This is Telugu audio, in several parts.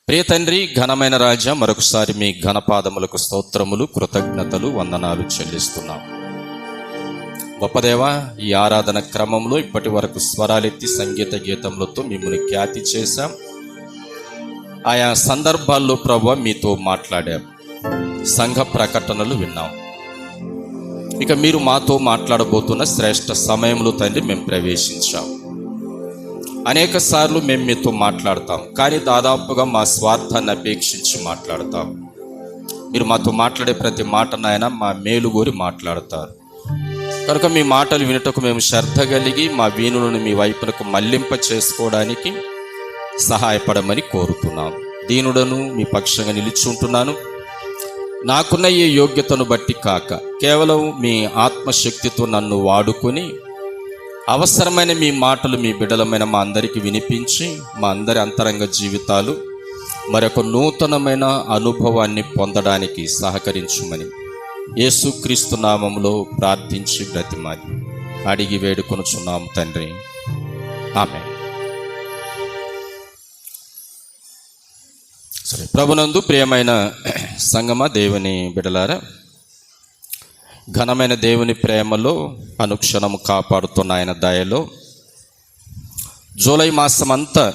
ప్రియ తండ్రి, ఘనమైన రాజా, మరొకసారి మీ ఘనపాదములకు స్తోత్రములు, కృతజ్ఞతలు, వందనాలు చెల్లిస్తున్నాం. గొప్పదేవా, ఈ ఆరాధన క్రమంలో ఇప్పటి వరకు స్వరాలెత్తి సంగీత గీతములతో మిమ్మల్ని ఖ్యాతి చేశాం. ఆయా సందర్భాల్లో ప్రభువా మీతో మాట్లాడాం, సంఘ ప్రకటనలు విన్నాం. ఇక మీరు మాతో మాట్లాడబోతున్న శ్రేష్ఠ సమయంలో తండ్రి మేము ప్రవేశించాం. అనేక సార్లు మేము మీతో మాట్లాడతాం, కానీ దాదాపుగా మా స్వార్థాన్ని అపేక్షించి మాట్లాడతాం. మీరు మాతో మాట్లాడే ప్రతి మాట నాయన మా మేలు కోరి మాట్లాడతారు. కనుక మీ మాటలు వినుటకు మేము శ్రద్ధ కలిగి మా వీణులను మీ వైపునకు మళ్లింప చేసుకోవడానికి సహాయపడమని కోరుతున్నాం. దీనుడను మీ పక్షంగా నిలిచుంటున్నాను. నాకున్న ఈ యోగ్యతను బట్టి కాక కేవలం మీ ఆత్మశక్తితో నన్ను వాడుకొని అవసరమైన మీ మాటలు మీ బిడ్డలమైన మా అందరికీ వినిపించి మా అందరి అంతరంగ జీవితాలు మరొక నూతనమైన అనుభవాన్ని పొందడానికి సహకరించుమని యేసుక్రీస్తు నామములో ప్రార్థించి బ్రతిమాలి అడిగి వేడుకొనుచున్నాం తండ్రి, ఆమేన్. సరే, ప్రభునందు ప్రియమైన సంగమ, దేవుని బిడ్డలారా, ఘనమైన దేవుని ప్రేమలో అనుక్షణము కాపాడుతున్న ఆయన దయలో జూలై మాసం అంతా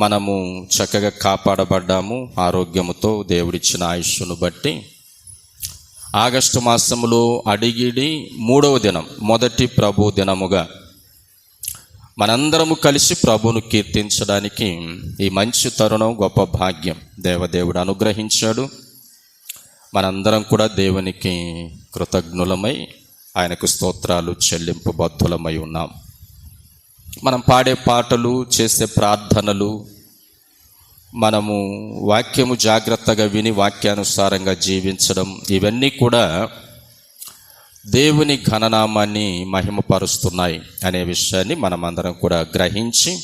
మనము చక్కగా కాపాడబడ్డాము. ఆరోగ్యముతో దేవుడిచ్చిన ఆయుష్ను బట్టి ఆగస్టు మాసములో అడిగిడి 3వ దినం, మొదటి ప్రభు దినముగా మనందరము కలిసి ప్రభువును కీర్తించడానికి ఈ మంచి తరుణం, గొప్ప భాగ్యం దేవదేవుడు అనుగ్రహించాడు. మనందరం కూడా దేవునికి కృతజ్ఞులమై ఆయనకు స్తోత్రాలు చెల్లింపు బద్ధులమై ఉన్నాం. మనం పాడే పాటలు, చేసే ప్రార్థనలు, మనము వాక్యము జాగ్రత్తగా విని వాక్యానుసారంగా జీవించడం, ఇవన్నీ కూడా దేవుని ఘననామాన్ని మహిమపరుస్తున్నాయి అనే విషయాన్ని మనమందరం కూడా గ్రహించి,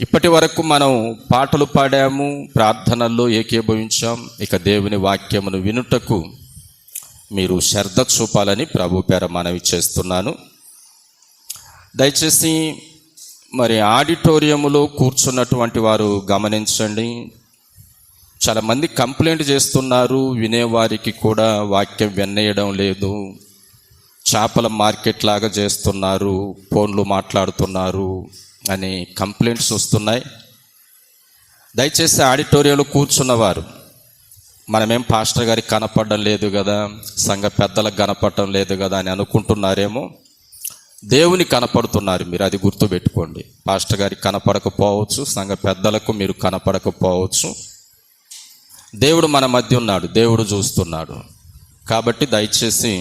ఇప్పటి వరకు మనం పాటలు పాడాము, ప్రార్థనల్లో ఏకీభవించాం. ఇక దేవుని వాక్యమును వినుటకు మీరు శ్రద్ధ చూపాలని ప్రభు పేర మనవి చేస్తున్నాను. దయచేసి మరి ఆడిటోరియంలో కూర్చున్నటువంటి వారు గమనించండి. చాలామంది కంప్లైంట్ చేస్తున్నారు, వినేవారికి కూడా వాక్యం వినేయడం లేదు, చేపల మార్కెట్ లాగా చేస్తున్నారు, ఫోన్లు మాట్లాడుతున్నారు అని కంప్లైంట్స్ వస్తున్నాయి. దయచేసి ఆడిటోరియంలో కూర్చున్నవారు, మనమేం పాస్టర్ గారికి కనపడడం లేదు కదా, సంఘ పెద్దలకు కనపడటం లేదు కదా అని అనుకుంటున్నారేమో. దేవుని కనపడుతున్నారు మీరు, అది గుర్తుపెట్టుకోండి. పాస్టర్ గారికి కనపడకపోవచ్చు, సంఘ పెద్దలకు మీరు కనపడకపోవచ్చు. దేవుడు మన మధ్య ఉన్నాడు, దేవుడు చూస్తున్నాడు. కాబట్టి దయచేసి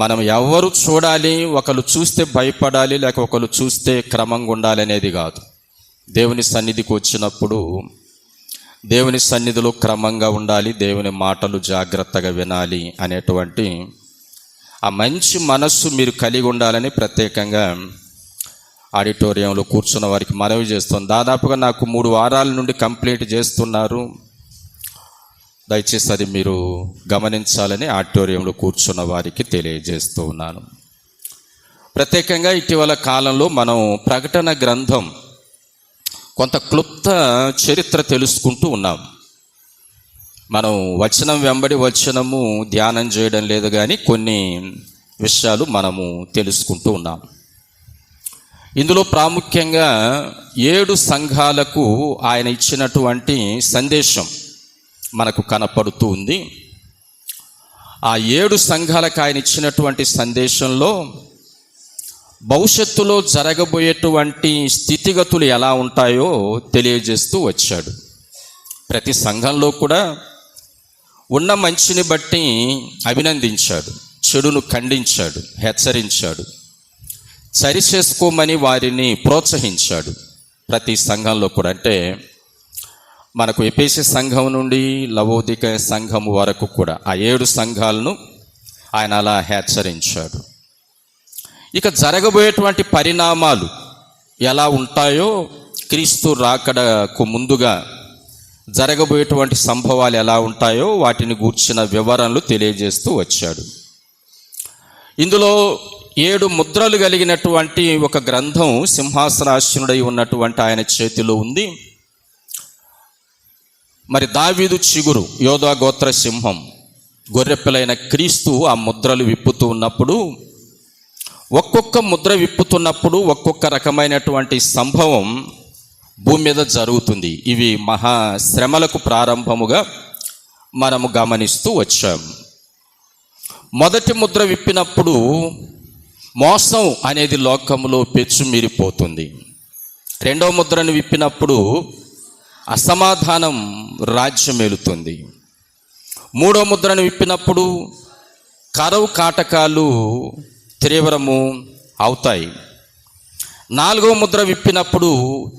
మనం ఎవరు చూడాలి, ఒకరు చూస్తే భయపడాలి, లేక ఒకరు చూస్తే క్రమంగా ఉండాలి అనేది కాదు. దేవుని సన్నిధికి వచ్చినప్పుడు దేవుని సన్నిధిలో క్రమంగా ఉండాలి, దేవుని మాటలు జాగ్రత్తగా వినాలి అనేటువంటి ఆ మంచి మనస్సు మీరు కలిగి ఉండాలని ప్రత్యేకంగా ఆడిటోరియంలో కూర్చున్న వారికి మనవి చేస్తాను. దాదాపుగా నాకు 3 వారాల నుండి కంప్లీట్ చేస్తున్నారు. దయచేసి అది మీరు గమనించాలని ఆడిటోరియంలో కూర్చున్న వారికి తెలియజేస్తూ ఉన్నాను. ప్రత్యేకంగా ఇటీవల కాలంలో మనం ప్రకటన గ్రంథం కొంత క్లుప్త చరిత్ర తెలుసుకుంటూ ఉన్నాం. మనం వచనం వెంబడి వచనము ధ్యానం చేయడం లేదు, కానీ కొన్ని విషయాలు మనము తెలుసుకుంటూ ఉన్నాం. ఇందులో ప్రాముఖ్యంగా 7 సంఘాలకు ఆయన ఇచ్చినటువంటి సందేశం మనకు కనపడుతూ ఉంది. ఆ 7 సంఘాలకు ఆయన ఇచ్చినటువంటి సందేశంలో భవిష్యత్తులో జరగబోయేటువంటి స్థితిగతులు ఎలా ఉంటాయో తెలియజేస్తూ వచ్చాడు. ప్రతి సంఘంలో కూడా ఉన్న మంచిని బట్టి అభినందించాడు, చెడును ఖండించాడు, హెచ్చరించాడు, సరిచేసుకోమని వారిని ప్రోత్సహించాడు. ప్రతి సంఘంలో కూడా, అంటే మనకు ఎఫెసీ సంఘం నుండి లవోదికయ సంఘం వరకు కూడా ఆ 7 సంఘాలను ఆయన అలా హెచ్చరించాడు. ఇక జరగబోయేటువంటి పరిణామాలు ఎలా ఉంటాయో, క్రీస్తు రాకడకు ముందుగా జరగబోయేటువంటి సంభవాలు ఎలా ఉంటాయో వాటిని గూర్చిన వివరణలు తెలియజేస్తూ వచ్చాడు. ఇందులో 7 ముద్రలు కలిగినటువంటి ఒక గ్రంథం సింహాసనాసీనుడై ఉన్నటువంటి ఆయన చేతిలో ఉంది. మరి దావీదు చిగురు, యోధా గోత్ర సింహం, గొర్రెపిల్లైన క్రీస్తు ఆ ముద్రలు విప్పుతూ ఉన్నప్పుడు, ఒక్కొక్క ముద్ర విప్పుతున్నప్పుడు ఒక్కొక్క రకమైనటువంటి సంభవం భూమి మీద జరుగుతుంది. ఇవి మహాశ్రమలకు ప్రారంభముగా మనము గమనిస్తూ వచ్చాం. మొదటి ముద్ర విప్పినప్పుడు మోసం అనేది లోకములో పెచ్చుమీరిపోతుంది. రెండవ ముద్రను విప్పినప్పుడు అసమాధానం రాజ్యమేలుతుంది. మూడవ ముద్రను విప్పినప్పుడు కరువు కాటకాలు తీవ్రము అవుతాయి. నాలుగవ ముద్ర విప్పినప్పుడు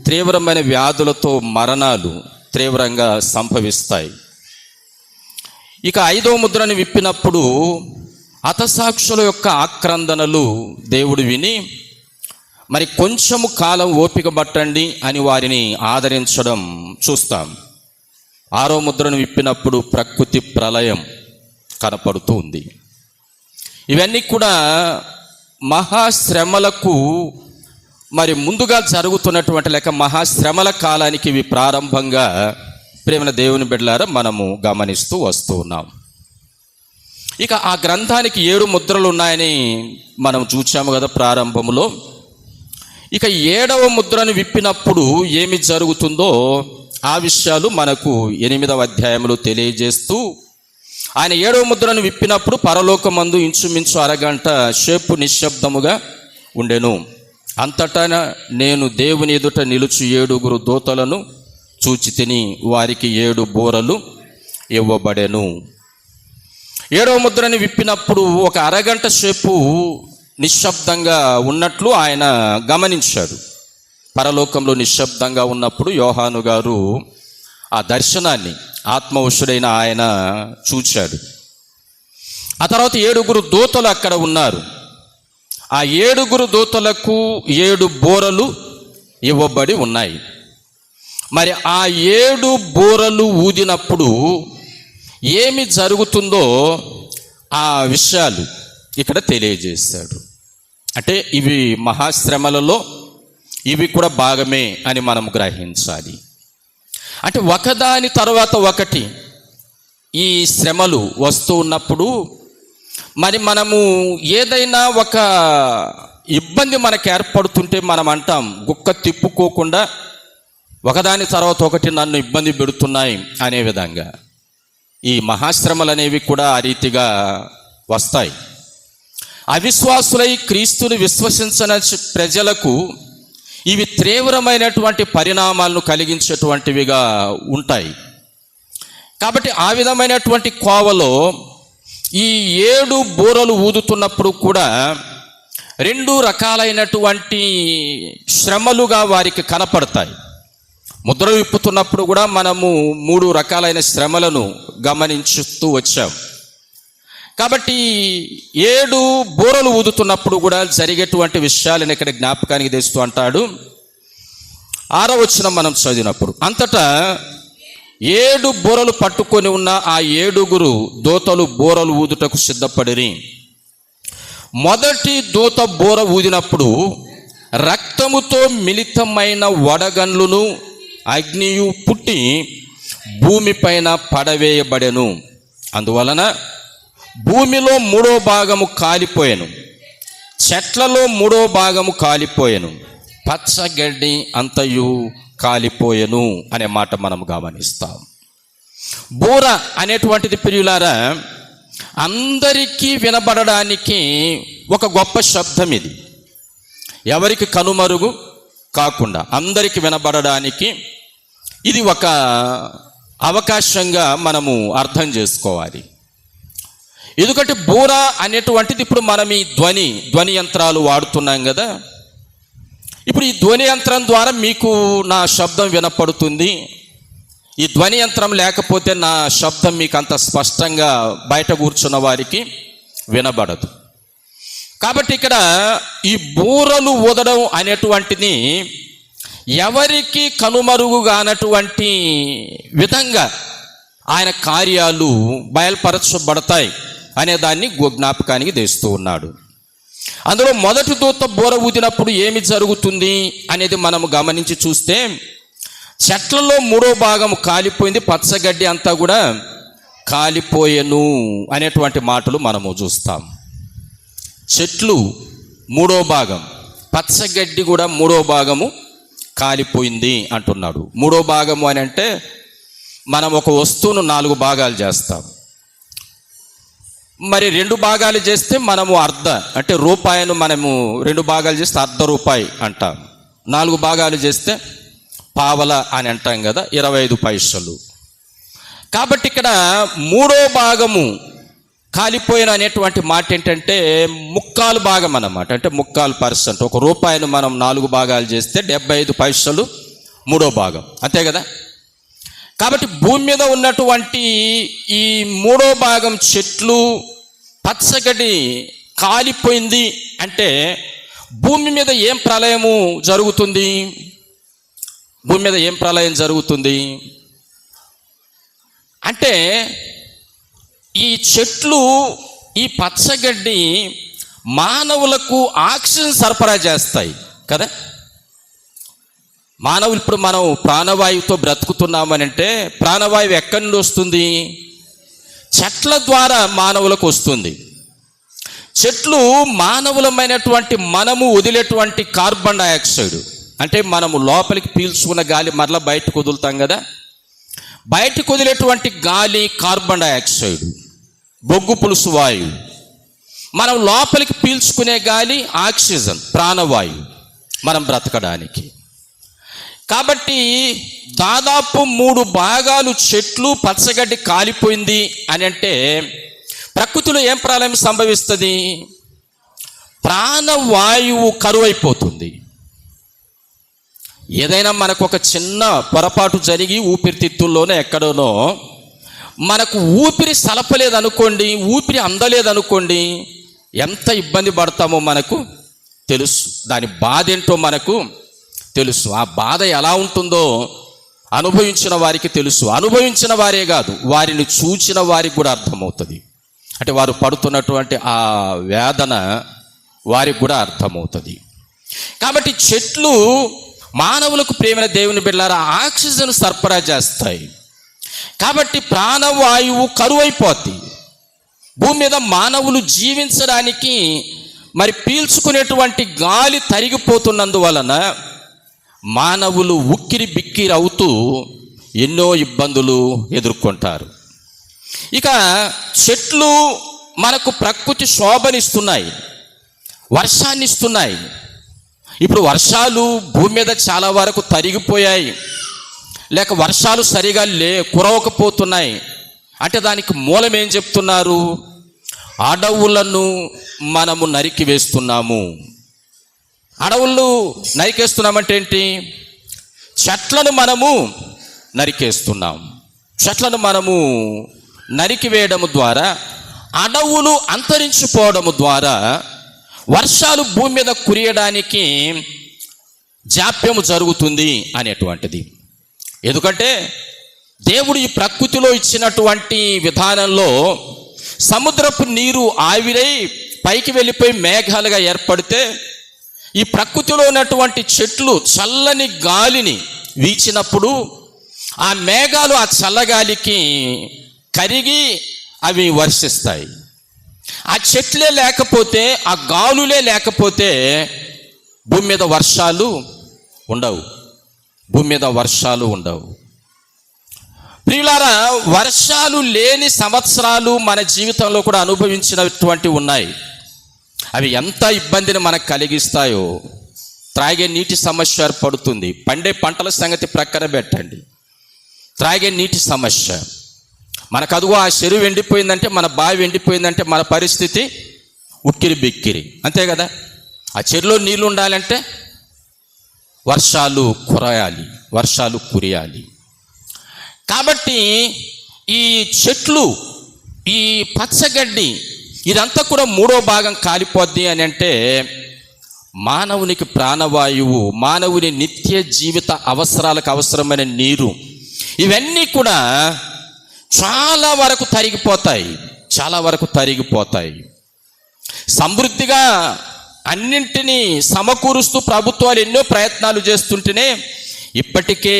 తీవ్రమైన వ్యాధులతో మరణాలు తీవ్రంగా సంభవిస్తాయి. ఇక ఐదవ ముద్రను విప్పినప్పుడు హతసాక్షుల యొక్క ఆక్రందనలు దేవుడు విని మరి కొంచెము కాలం ఓపిక పట్టండి అని వారిని ఆదరించడం చూస్తాం. ఆరో ముద్రను విప్పినప్పుడు ప్రకృతి ప్రళయం కనపడుతూ ఉంది. ఇవన్నీ కూడా మహాశ్రమలకు మరి ముందుగా జరుగుతున్నటువంటి లేక మహాశ్రమల కాలానికి ఇవి ప్రారంభంగా ప్రేమ దేవుని బిడ్డలారా మనము గమనిస్తూ వస్తూ ఉన్నాం. ఇక ఆ గ్రంథానికి 7 ముద్రలు ఉన్నాయని మనం చూచాము కదా ప్రారంభంలో. ఇక 7వ ముద్రను విప్పినప్పుడు ఏమి జరుగుతుందో ఆ విషయాలు మనకు 8వ అధ్యాయంలో తెలియజేస్తూ, ఆయన 7వ ముద్రను విప్పినప్పుడు పరలోకమందు ఇంచుమించు అరగంట సేపు నిశ్శబ్దముగా ఉండెను. అంతటా నేను దేవుని ఎదుట నిలుచు 7 దూతలను చూచి తిని, వారికి 7 బూరలు ఇవ్వబడెను. 7వ ముద్రని విప్పినప్పుడు ఒక అరగంట సేపు నిశ్శబ్దంగా ఉన్నట్లు ఆయన గమనించాడు. పరలోకంలో నిశ్శబ్దంగా ఉన్నప్పుడు యోహాను గారు ఆ దర్శనాన్ని ఆత్మవశుడైన ఆయన చూచాడు. ఆ తర్వాత 7 దూతలు అక్కడ ఉన్నారు. ఆ 7 దూతలకు 7 బూరలు ఇవ్వబడి ఉన్నాయి. మరి ఆ 7 బూరలు ఊదినప్పుడు ఏమి జరుగుతుందో ఆ విషయాలు ఇక్కడ తెలియజేశాడు. అంటే ఇవి మహాశ్రమలలో ఇవి కూడా భాగమే అని మనం గ్రహించాలి. అంటే ఒకదాని తర్వాత ఒకటి ఈ శ్రమలు వస్తూ ఉన్నప్పుడు మరి మనము ఏదైనా ఒక ఇబ్బంది మనకు ఏర్పడుతుంటే మనం అంటాం, గుక్క తిప్పుకోకుండా ఒకదాని తర్వాత ఒకటి నన్ను ఇబ్బంది పెడుతున్నాయి అనే విధంగా ఈ మహాశ్రమలు అనేవి కూడా ఆ రీతిగా వస్తాయి. అవిశ్వాసులై క్రీస్తుని విశ్వసించని ప్రజలకు ఇవి తీవ్రమైనటువంటి పరిణామాలను కలిగించేటువంటివిగా ఉంటాయి. కాబట్టి ఆ విధమైనటువంటి కోవలో ఈ 7 బూరలు ఊదుతున్నప్పుడు కూడా 2 రకాలైనటువంటి శ్రమలుగా వారికి కనపడతాయి. ముద్ర విప్పుతున్నప్పుడు కూడా మనము 3 రకాలైన శ్రమలను గమనించుతూ వచ్చాం. కాబట్టి 7 బూరలు ఊదుతున్నప్పుడు కూడా జరిగేటువంటి విషయాలను ఇక్కడ జ్ఞాపకానికి తెస్తూ అంటాడు. 6వ వచనం మనం చదివినప్పుడు, అంతటా 7 బూరలు పట్టుకొని ఉన్న ఆ 7 దూతలు బూరలు ఊదుటకు సిద్ధపడిరి. మొదటి దూత బూర ఊదినప్పుడు రక్తముతో మిళితమైన వడగండ్లును అగ్నియు పుట్టి భూమిపైన పడవేయబడెను. అందువలన భూమిలో 3వ భాగము కాలిపోయెను, చెట్లలో 3వ భాగము కాలిపోయెను, పచ్చగడ్డి అంతయు కాలిపోయెను అనే మాట మనం గమనిస్తాం. బూర అనేటువంటిది ప్రియులారా అందరికీ వినబడడానికి ఒక గొప్ప శబ్దం. ఇది ఎవరికి కనుమరుగు కాకుండా అందరికీ వినబడడానికి ఇది ఒక అవకాశంగా మనము అర్థం చేసుకోవాలి. ఎందుకంటే బూర అనేటువంటిది ఇప్పుడు మనం ఈ ధ్వని యంత్రాలు వాడుతున్నాం కదా. ఇప్పుడు ఈ ధ్వని యంత్రం ద్వారా మీకు నా శబ్దం వినపడుతుంది. ఈ ధ్వని యంత్రం లేకపోతే నా శబ్దం మీకు అంత స్పష్టంగా బయట కూర్చున్న వారికి వినబడదు. కాబట్టి ఇక్కడ ఈ బూరలు ఊదడం అనేటువంటిది ఎవరికి కనుమరుగుగానటువంటి విధంగా ఆయన కార్యాలు బయలుపరచబడతాయి అనే దాన్ని జ్ఞాపకానికి తెస్తూ ఉన్నాడు. అందులో మొదటి దూత బూర ఊదినప్పుడు ఏమి జరుగుతుంది అనేది మనము గమనించి చూస్తే, చెట్లలో 3వ భాగం కాలిపోయింది, పచ్చగడ్డి అంతా కూడా కాలిపోయెను అనేటువంటి మాటలు మనము చూస్తాం. చెట్లు 3వ భాగం, పచ్చగడ్డి కూడా 3వ భాగము కాలిపోయింది అంటున్నాడు. 3వ భాగము అని అంటే మనం ఒక వస్తువును 4 భాగాలు చేస్తాం. మరి 2 భాగాలు చేస్తే మనము అంటే రూపాయను మనము 2 భాగాలు చేస్తే ₹1 అంటాం. 4 భాగాలు చేస్తే పావల అని అంటాం కదా, 25 పైసలు. కాబట్టి ఇక్కడ 3వ భాగము కాలిపోయిన అనేటువంటి మాట ఏంటంటే ముక్కాలు భాగం అన్నమాట. అంటే 3/4%. ₹1 మనం 4 భాగాలు చేస్తే 75 పైసలు 3వ భాగం, అంతే కదా. కాబట్టి భూమి మీద ఉన్నటువంటి ఈ 3వ భాగం చెట్లు, పచ్చగడ్డి కాలిపోయింది అంటే భూమి మీద ఏం ప్రళయము జరుగుతుంది? భూమి మీద ఏం ప్రళయం జరుగుతుంది అంటే ఈ చెట్లు, ఈ పచ్చగడ్డి మానవులకు ఆక్సిజన్ సరఫరా చేస్తాయి కదా. మానవులు ఇప్పుడు మనం ప్రాణవాయువుతో బ్రతుకుతున్నామని అంటే ప్రాణవాయువు ఎక్కడి నుండి వస్తుంది? చెట్ల ద్వారా మానవులకు వస్తుంది. చెట్లు మానవులమైనటువంటి మనము వదిలేటువంటి కార్బన్ డైఆక్సైడ్, అంటే మనము లోపలికి పీల్చుకున్న గాలి మరలా బయటకు వదులుతాం కదా, బయటకు వదిలేటువంటి గాలి కార్బన్ డైఆక్సైడ్, బొగ్గు పులుసు వాయువు. మనం లోపలికి పీల్చుకునే గాలి ఆక్సిజన్, ప్రాణవాయువు మనం బ్రతకడానికి. కాబట్టి దాదాపు 3 భాగాలు చెట్లు, పచ్చగడ్డి కాలిపోయింది అని అంటే ప్రకృతిలో ఏం ప్రళయం సంభవిస్తుంది? ప్రాణవాయువు కరువైపోతుంది. ఏదైనా మనకు ఒక చిన్న పొరపాటు జరిగి ఊపిరితిత్తుల్లోనే ఎక్కడోనో మనకు ఊపిరి సలపలేదనుకోండి, ఊపిరి అందలేదనుకోండి, ఎంత ఇబ్బంది పడతామో మనకు తెలుసు. దాని బాధ ఏంటో మనకు తెలుసు. ఆ బాధ ఎలా ఉంటుందో అనుభవించిన వారికి తెలుసు. అనుభవించిన వారే కాదు, వారిని చూచిన వారికి కూడా అర్థమవుతుంది. అంటే వారు పడుతున్నటువంటి ఆ వేదన వారికి కూడా అర్థమవుతుంది. కాబట్టి చెట్లు మానవులకు ప్రేమైన దేవుని బిడ్డలారా ఆక్సిజన్ సరఫరా చేస్తాయి. కాబట్టి ప్రాణవాయువు కరువైపోద్ది. భూమి మీద మానవులు జీవించడానికి మరి పీల్చుకునేటువంటి గాలి తరిగిపోతున్నందువలన మానవులు ఉక్కిరి బిక్కిరి అవుతూ ఎన్నో ఇబ్బందులు ఎదుర్కొంటారు. ఇక చెట్లు మనకు ప్రకృతి శోభనిస్తున్నాయి, వర్షాన్ని ఇస్తున్నాయి. ఇప్పుడు వర్షాలు భూమి మీద చాలా వరకు తరిగిపోయాయి, లేక వర్షాలు సరిగా కురవకపోతున్నాయి. అంటే దానికి మూలం ఏం చెప్తున్నారు? అడవులను మనము నరికి వేస్తున్నాము. అడవులు నరికేస్తున్నామంటే ఏంటి? చెట్లను మనము నరికేస్తున్నాం. చెట్లను మనము నరికివేయడము ద్వారా, అడవులు అంతరించిపోవడము ద్వారా వర్షాలు భూమి మీద కురియడానికి జాప్యము జరుగుతుంది అనేటువంటిది. ఎందుకంటే దేవుడు ఈ ప్రకృతిలో ఇచ్చినటువంటి విధానంలో సముద్రపు నీరు ఆవిరై పైకి వెళ్ళిపోయి మేఘాలుగా ఏర్పడితే ఈ ప్రకృతిలో ఉన్నటువంటి చెట్లు చల్లని గాలిని వీచినప్పుడు ఆ మేఘాలు ఆ చల్లగాలికి కరిగి అవి వర్షిస్తాయి. ఆ చెట్లే లేకపోతే, ఆ గాలులే లేకపోతే భూమి మీద వర్షాలు ఉండవు. భూమి మీద వర్షాలు ఉండవు. ప్రియులారా, వర్షాలు లేని సంవత్సరాలు మన జీవితంలో కూడా అనుభవించినటువంటి ఉన్నాయి. అవి ఎంత ఇబ్బందిని మనకు కలిగిస్తాయో. త్రాగే నీటి సమస్య ఏర్పడుతుంది. పండే పంటల సంగతి ప్రక్కన పెట్టండి, త్రాగే నీటి సమస్య. మనకు అదుగో ఆ చెరువు ఎండిపోయిందంటే, మన బావి ఎండిపోయిందంటే మన పరిస్థితి ఉక్కిరి బిక్కిరి, అంతే కదా. ఆ చెరువులో నీళ్ళు ఉండాలంటే వర్షాలు కురయాలి, వర్షాలు కురియాలి. కాబట్టి ఈ చెట్లు, ఈ పచ్చగడ్డి, ఇదంతా కూడా 3వ భాగం కాలిపోద్ది అని అంటే మానవునికి ప్రాణవాయువు, మానవుని నిత్య జీవిత అవసరాలకు అవసరమైన నీరు, ఇవన్నీ కూడా చాలా వరకు తరిగిపోతాయి, చాలా వరకు తరిగిపోతాయి. సమృద్ధిగా అన్నింటినీ సమకూరుస్తూ ప్రభుత్వాలు ఎన్నో ప్రయత్నాలు చేస్తుంటేనే ఇప్పటికే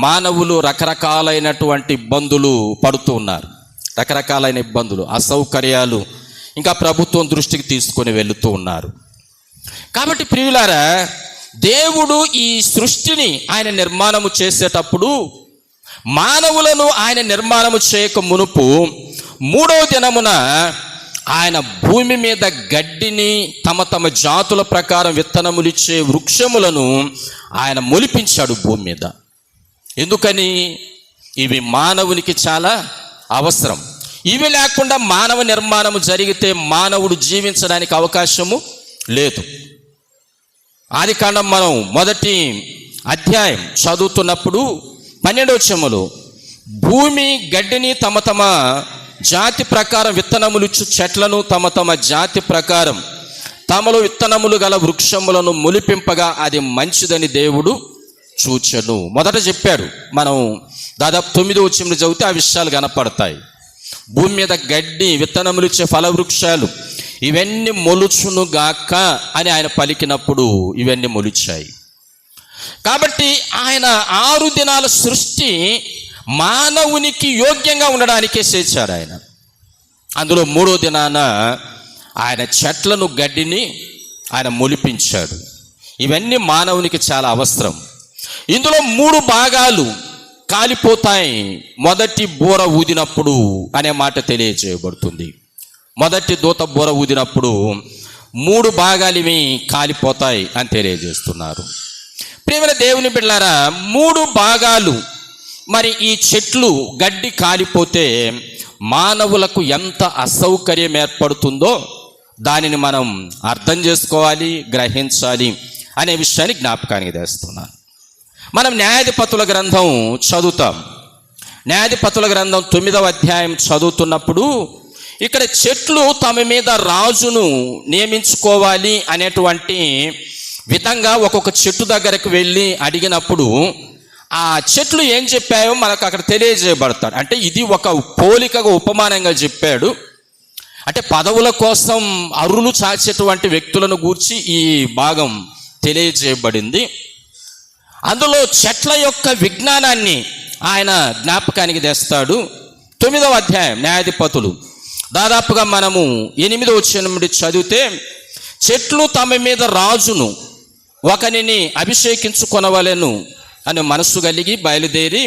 మానవులు రకరకాలైనటువంటి ఇబ్బందులు పడుతూ ఉన్నారు. రకరకాలైన ఇబ్బందులు, అసౌకర్యాలు ఇంకా ప్రభుత్వం దృష్టికి తీసుకొని వెళుతూ ఉన్నారు. కాబట్టి ప్రియులారా, దేవుడు ఈ సృష్టిని ఆయన నిర్మాణము చేసేటప్పుడు మానవులను ఆయన నిర్మాణము చేయక మునుపు 3వ దినమున ఆయన భూమి మీద గడ్డిని తమ తమ జాతుల ప్రకారం విత్తనములిచ్చే వృక్షములను ఆయన మొలిపించాడు భూమి మీద. ఎందుకని? ఇవి మానవునికి చాలా అవసరం. ఇవి లేకుండా మానవ నిర్మాణము జరిగితే మానవుడు జీవించడానికి అవకాశము లేదు. ఆదికాండం మనం 1వ అధ్యాయం చదువుతున్నప్పుడు 12వ వచనములో భూమి గడ్డిని తమ తమ జాతి ప్రకారం విత్తనములిచ్చు చెట్లను తమ తమ జాతి ప్రకారం తమలో విత్తనములు గల వృక్షములను మొలిపింపగా అది మంచిదని దేవుడు చూచెను. మొదట చెప్పాడు. మనం దాదాపు 9వ వచనం చదివితే ఆ విషయాలు కనపడతాయి. భూమి మీద గడ్డి, విత్తనములిచ్చే ఫలవృక్షాలు ఇవన్నీ మొలుచును గాక అని ఆయన పలికినప్పుడు ఇవన్నీ మొలిచాయి. కాబట్టి ఆయన 6 దినాల సృష్టి మానవునికి యోగ్యంగా ఉండడానికే చేశాడు ఆయన. అందులో 3వ దినాన ఆయన చెట్లను, గడ్డిని ఆయన మొలిపించాడు. ఇవన్నీ మానవునికి చాలా అవసరం. ఇందులో 3 భాగాలు కాలిపోతాయి మొదటి బూర ఊదినప్పుడు అనే మాట తెలియజేయబడుతుంది. మొదటి దూత బూర ఊదినప్పుడు 3 భాగాలు ఇవి కాలిపోతాయి అని తెలియజేస్తున్నారు. ప్రియమైన దేవుని బిడ్డలారా, 3 భాగాలు మరి ఈ చెట్లు, గడ్డి కాలిపోతే మానవులకు ఎంత అసౌకర్యం ఏర్పడుతుందో దానిని మనం అర్థం చేసుకోవాలి, గ్రహించాలి అనే విషయాన్ని జ్ఞాపకానికి తెస్తున్నాను. మనం న్యాయాధిపతుల గ్రంథం చదువుతాం. న్యాయాధిపతుల గ్రంథం 9వ అధ్యాయం చదువుతున్నప్పుడు ఇక్కడ చెట్లు తమ మీద రాజును నియమించుకోవాలి అనేటువంటి విధంగా ఒక్కొక్క చెట్టు దగ్గరకు వెళ్ళి అడిగినప్పుడు ఆ చెట్లు ఏం చెప్పాయో మనకు అక్కడ తెలియజేయబడతాడు. అంటే ఇది ఒక పోలికగా, ఉపమానంగా చెప్పాడు. అంటే పదవుల కోసం అరులు చాచేటువంటి వ్యక్తులను గూర్చి ఈ భాగం తెలియజేయబడింది. అందులో చెట్ల యొక్క విజ్ఞానాన్ని ఆయన జ్ఞాపకానికి తెస్తాడు. 9వ అధ్యాయం న్యాయాధిపతులు దాదాపుగా మనము 8వ వచనం నుండి చదివితే, చెట్లు తమ మీద రాజును ఒకనిని అభిషేకించుకొనవలెను అని మనస్సు కలిగి బయలుదేరి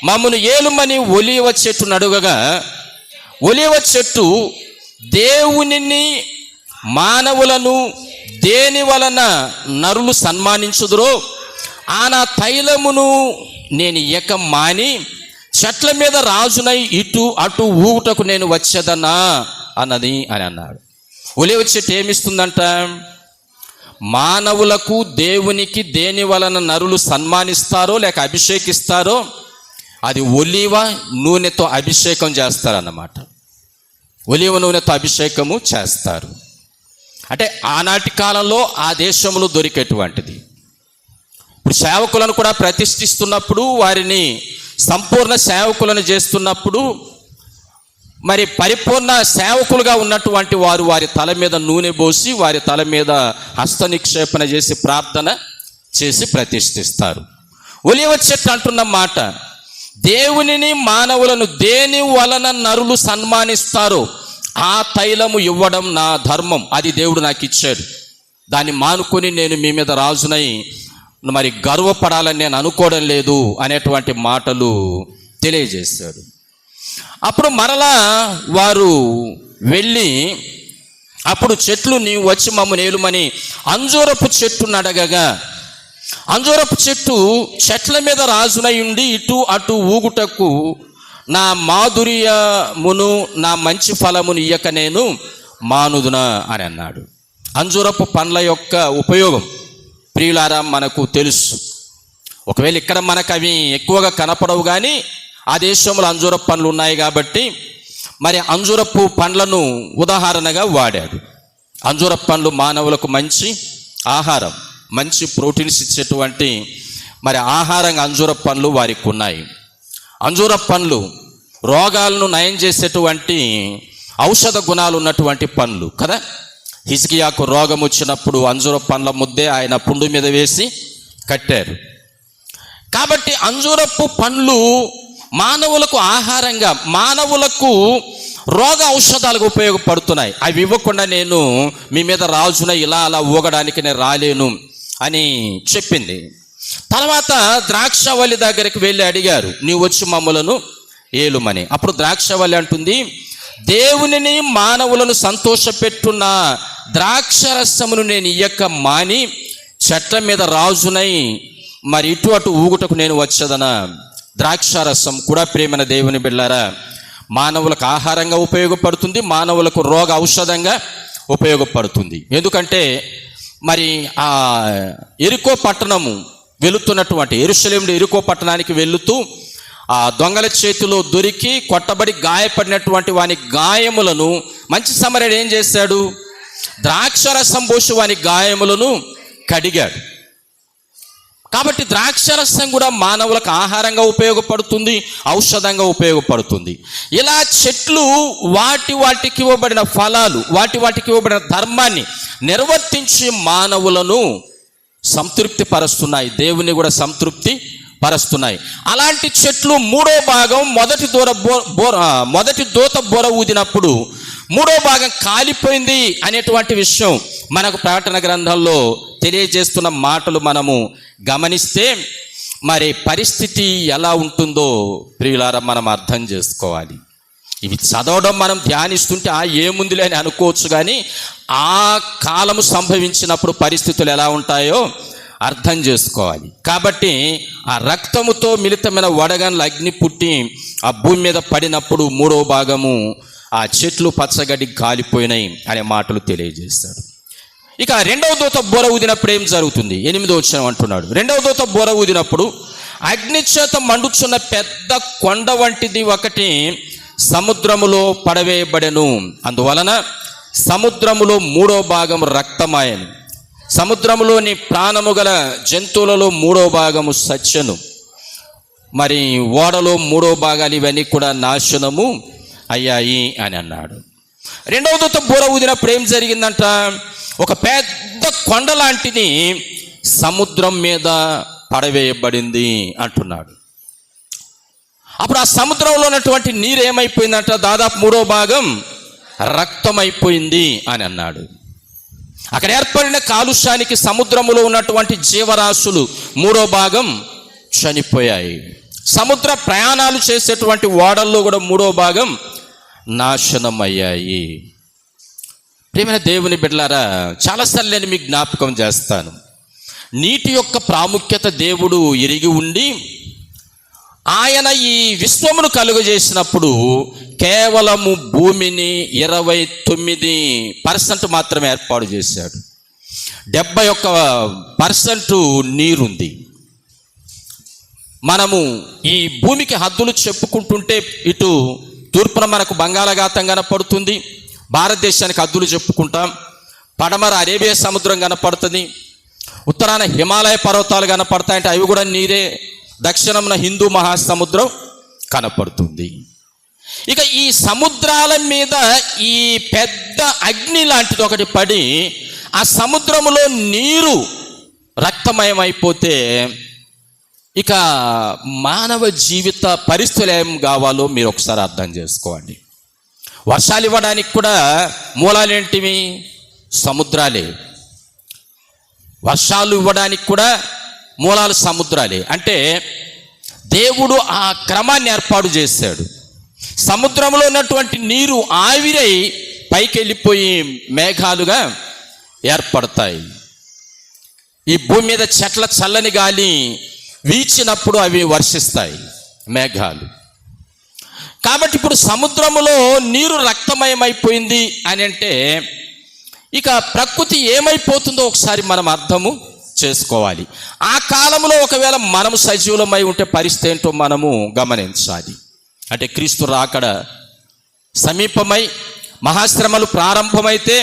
మమ్మను ఏలుమని ఒలీవ చెట్టు నడుగగా, ఒలీవ చెట్టు దేవునిని మానవులను దేని వలన నరులు సన్మానించుదురో ఆ నా తైలమును నేను ఇయ్యక మాని చెట్ల మీద రాజునై ఇటు అటు ఊగుటకు నేను వచ్చేదన్నా అన్నది అని అన్నాడు. ఒలీవ చెట్టు ఏమిస్తుందంట? మానవులకు దేవునికి దేని వలన నరులు సన్మానిస్తారో లేక అభిషేకిస్తారో అది ఒలీవ నూనెతో అభిషేకం చేస్తారన్నమాట. ఒలీవ నూనెతో అభిషేకము చేస్తారు. అంటే ఆనాటి కాలంలో ఆ దేశంలో దొరికేటువంటిది. ఇప్పుడు సేవకులను కూడా ప్రతిష్ఠిస్తున్నప్పుడు, వారిని సంపూర్ణ సేవకులను చేస్తున్నప్పుడు మరి పరిపూర్ణ సేవకులుగా ఉన్నటువంటి వారు వారి తల మీద నూనె పోసి వారి తల మీద హస్త నిక్షేపణ చేసి ప్రార్థన చేసి ప్రతిష్ఠిస్తారు. ఒలీవ చెట్టు అంటున్న మాట, దేవునిని మానవులను దేని వలన నరులు సన్మానిస్తారో ఆ తైలము ఇవ్వడం నా ధర్మం, అది దేవుడు నాకు ఇచ్చాడు. దాన్ని మానుకొని నేను మీ మీద రాజునై మరి గర్వపడాలని నేను అనుకోవడం లేదు అనేటువంటి మాటలు తెలియజేశాడు. అప్పుడు మరలా వారు వెళ్ళి అప్పుడు చెట్లు నీవు వచ్చి మమ్మల్ని ఏలుమని అంజూరపు చెట్టును అడగగా, అంజూరపు చెట్టు చెట్ల మీద రాజునై ఉండి ఇటు అటు ఊగుటకు నా మాధుర్యమును నా మంచి ఫలమును ఇయ్యక నేను మానుదునా అని అన్నాడు. అంజూరపు పండ్ల యొక్క ఉపయోగం ప్రియులారా మనకు తెలుసు. ఒకవేళ ఇక్కడ మనకు అవి ఎక్కువగా కనపడవు, కానీ ఆ దేశంలో అంజూరపు పండ్లు ఉన్నాయి కాబట్టి మరి అంజూరపు పండ్లను ఉదాహరణగా వాడాడు. అంజూరపు పండ్లు మానవులకు మంచి ఆహారం, మంచి ప్రోటీన్స్ ఇచ్చేటువంటి మరి ఆహారంగా అంజూరపు పండ్లు వారికి ఉన్నాయి. అంజూరపు పండ్లు రోగాలను నయం చేసేటువంటి ఔషధ గుణాలు ఉన్నటువంటి పండ్లు కదా. హిజ్కియాకు రోగం వచ్చినప్పుడు అంజూరపు పండ్ల ముద్దే ఆయన పుండు మీద వేసి కట్టారు. కాబట్టి అంజూరపు పండ్లు మానవులకు ఆహారంగా, మానవులకు రోగ ఔషధాలకు ఉపయోగపడుతున్నాయి. అవి ఇవ్వకుండా నేను మీ మీద రాజున ఇలా అలా ఊగడానికి నేను రాలేను అని చెప్పింది. తర్వాత ద్రాక్షవల్లి దగ్గరికి వెళ్ళి అడిగారు, నీవు వచ్చి మమ్మలను ఏలుమని. అప్పుడు ద్రాక్షవల్లి అంటుంది, దేవునిని మానవులను సంతోషపెట్టున్న ద్రాక్షరసమును నేను ఇయ్యక మాని చెట్ల మీద రాజునై మరి ఇటు అటు ఊగుటకు నేను వచ్చేదనా. ద్రాక్షారసం కూడా ప్రియమైన దేవుని బిడ్డలారా మానవులకు ఆహారంగా ఉపయోగపడుతుంది, మానవులకు రోగ ఔషధంగా ఉపయోగపడుతుంది. ఎందుకంటే మరి ఆ ఎరికో పట్టణము వెళుతున్నటువంటి, యెరూషలేములో ఎరికో పట్టణానికి వెళుతూ ఆ దొంగల చేతిలో దొరికి కొట్టబడి గాయపడినటువంటి వాని గాయములను మంచి సమరయుడు ఏం చేశాడు, ద్రాక్షరసం పోసి వాని గాయములను కడిగాడు. కాబట్టి ద్రాక్షరసం కూడా మానవులకు ఆహారంగా ఉపయోగపడుతుంది, ఔషధంగా ఉపయోగపడుతుంది. ఇలా చెట్లు వాటికి ఇవ్వబడిన ఫలాలు, వాటికి ఇవ్వబడిన ధర్మాన్ని నిర్వర్తించి మానవులను సంతృప్తి పరుస్తున్నాయి, దేవుని కూడా సంతృప్తి పరుస్తున్నాయి. అలాంటి చెట్లు మూడో భాగం మొదటి దూత బోర ఊదినప్పుడు మూడో భాగం కాలిపోయింది అనేటువంటి విషయం మనకు ప్రకటన గ్రంథంలో తెలియజేస్తున్న మాటలు మనము గమనిస్తే మరి పరిస్థితి ఎలా ఉంటుందో ప్రియులారా మనం అర్థం చేసుకోవాలి. ఇవి చదవడం మనం ధ్యానిస్తుంటే ఏముందిలే అని అనుకోవచ్చు, కానీ ఆ కాలము సంభవించినప్పుడు పరిస్థితులు ఎలా ఉంటాయో అర్థం చేసుకోవాలి. కాబట్టి ఆ రక్తముతో మిళితమైన వడగండ్ల అగ్ని పుట్టి ఆ భూమి మీద పడినప్పుడు మూడో భాగము ఆ చెట్లు పచ్చగడ్డి కాలిపోయినాయి అనే మాటలు తెలియజేస్తాడు. ఇక రెండవ దూత బోర ఊదినప్పుడు ఏం జరుగుతుంది, 8వ వచనం అంటున్నాడు, రెండవ దూత బోర ఊదినప్పుడు అగ్ని చేత మండుచున్న పెద్ద కొండ వంటిది ఒకటి సముద్రములో పడవేయబడెను. అందువలన సముద్రములో మూడో భాగం రక్తమాయను, సముద్రములోని ప్రాణము గల జంతువులలో మూడో భాగము సత్యను, మరి ఓడలో మూడో భాగాలు ఇవన్నీ కూడా నాశనము అయ్యాయి అని అన్నాడు. రెండవ దూత బోర ఊదినప్పుడు ఏం జరిగిందంట, ఒక పెద్ద కొండ లాంటిది సముద్రం మీద పడవేయబడింది అంటున్నాడు. అప్పుడు ఆ సముద్రంలో ఉన్నటువంటి నీరు ఏమైపోయిందంట, దాదాపు మూడో భాగం రక్తమైపోయింది అని అన్నాడు. అక్కడ ఏర్పడిన కాలుష్యానికి సముద్రములో ఉన్నటువంటి జీవరాశులు మూడో భాగం చనిపోయాయి. సముద్ర ప్రయాణాలు చేసేటువంటి ఓడల్లో కూడా మూడో భాగం నాశనమయ్యాయి. ప్రియమైన దేవుని బిడ్డలారా, చాలాసార్లు నేను మీకు జ్ఞాపకం చేస్తాను, నీటి యొక్క ప్రాముఖ్యత దేవుడు ఎరిగి ఉండి ఆయన ఈ విశ్వమును కలుగజేసినప్పుడు కేవలము భూమిని 29% మాత్రమే ఏర్పాటు చేశాడు. 71% నీరుంది. మనము ఈ భూమికి హద్దులు చెప్పుకుంటుంటే ఇటు తూర్పున మనకు బంగాళాఖాతం కనపడుతుంది, భారతదేశానికి హద్దులు చెప్పుకుంటాం, పడమర అరేబియా సముద్రం కనపడుతుంది, ఉత్తరాన హిమాలయ పర్వతాలు కనపడతాయంటే అవి కూడా నీరే, దక్షిణమున హిందూ మహాసముద్రం కనపడుతుంది. ఇక ఈ సముద్రాల మీద ఈ పెద్ద అగ్ని లాంటిది ఒకటి పడి ఆ సముద్రములో నీరు రక్తమయమైపోతే ఇక మానవ జీవిత పరిస్థితులు ఏం కావాలో మీరు ఒకసారి అర్థం చేసుకోండి. వర్షాలు ఇవ్వడానికి కూడా మూలాలు ఏంటివి, సముద్రాలే. వర్షాలు ఇవ్వడానికి కూడా మూలాలు సముద్రాలే. అంటే దేవుడు ఆ క్రమాన్ని ఏర్పాటు చేశాడు. సముద్రంలో ఉన్నటువంటి నీరు ఆవిరై పైకి వెళ్ళిపోయి మేఘాలుగా ఏర్పడతాయి. ఈ భూమి మీద చెట్ల చల్లని గాలి వీచినప్పుడు అవి వర్షిస్తాయి మేఘాలు. కాబట్టి ఇప్పుడు సముద్రములో నీరు రక్తమయమైపోయింది అని అంటే ఇక ప్రకృతి ఏమైపోతుందో ఒకసారి మనం అర్థము చేసుకోవాలి. ఆ కాలంలో ఒకవేళ మనము సజీవులమై ఉంటే పరిస్థితి ఏంటో మనము గమనించాలి. అంటే క్రీస్తు రాకడ సమీపమై మహాశ్రమలు ప్రారంభమైతే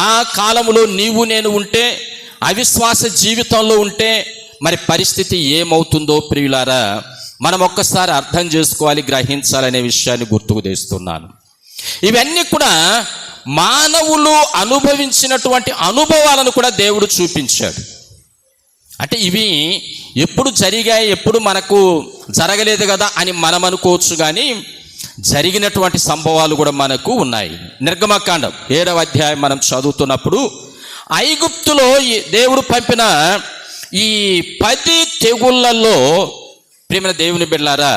ఆ కాలములో నీవు నేను ఉంటే, అవిశ్వాస జీవితంలో ఉంటే మరి పరిస్థితి ఏమవుతుందో ప్రియులారా మనం ఒక్కసారి అర్థం చేసుకోవాలి, గ్రహించాలనే విషయాన్ని గుర్తుకు తెస్తున్నాను. ఇవన్నీ కూడా మానవులు అనుభవించినటువంటి అనుభవాలను కూడా దేవుడు చూపించాడు. అంటే ఇవి ఎప్పుడు జరిగాయి, ఎప్పుడు మనకు జరగలేదు కదా అని మనం అనుకోవచ్చు, కానీ జరిగినటువంటి సంభవాలు కూడా మనకు ఉన్నాయి. నిర్గమకాండం 7వ అధ్యాయం మనం చదువుతున్నప్పుడు ఐగుప్తులో దేవుడు పంపిన ఈ 10 తెగుళ్ళల్లో ప్రియమైన దేవుని బిడ్డలారా,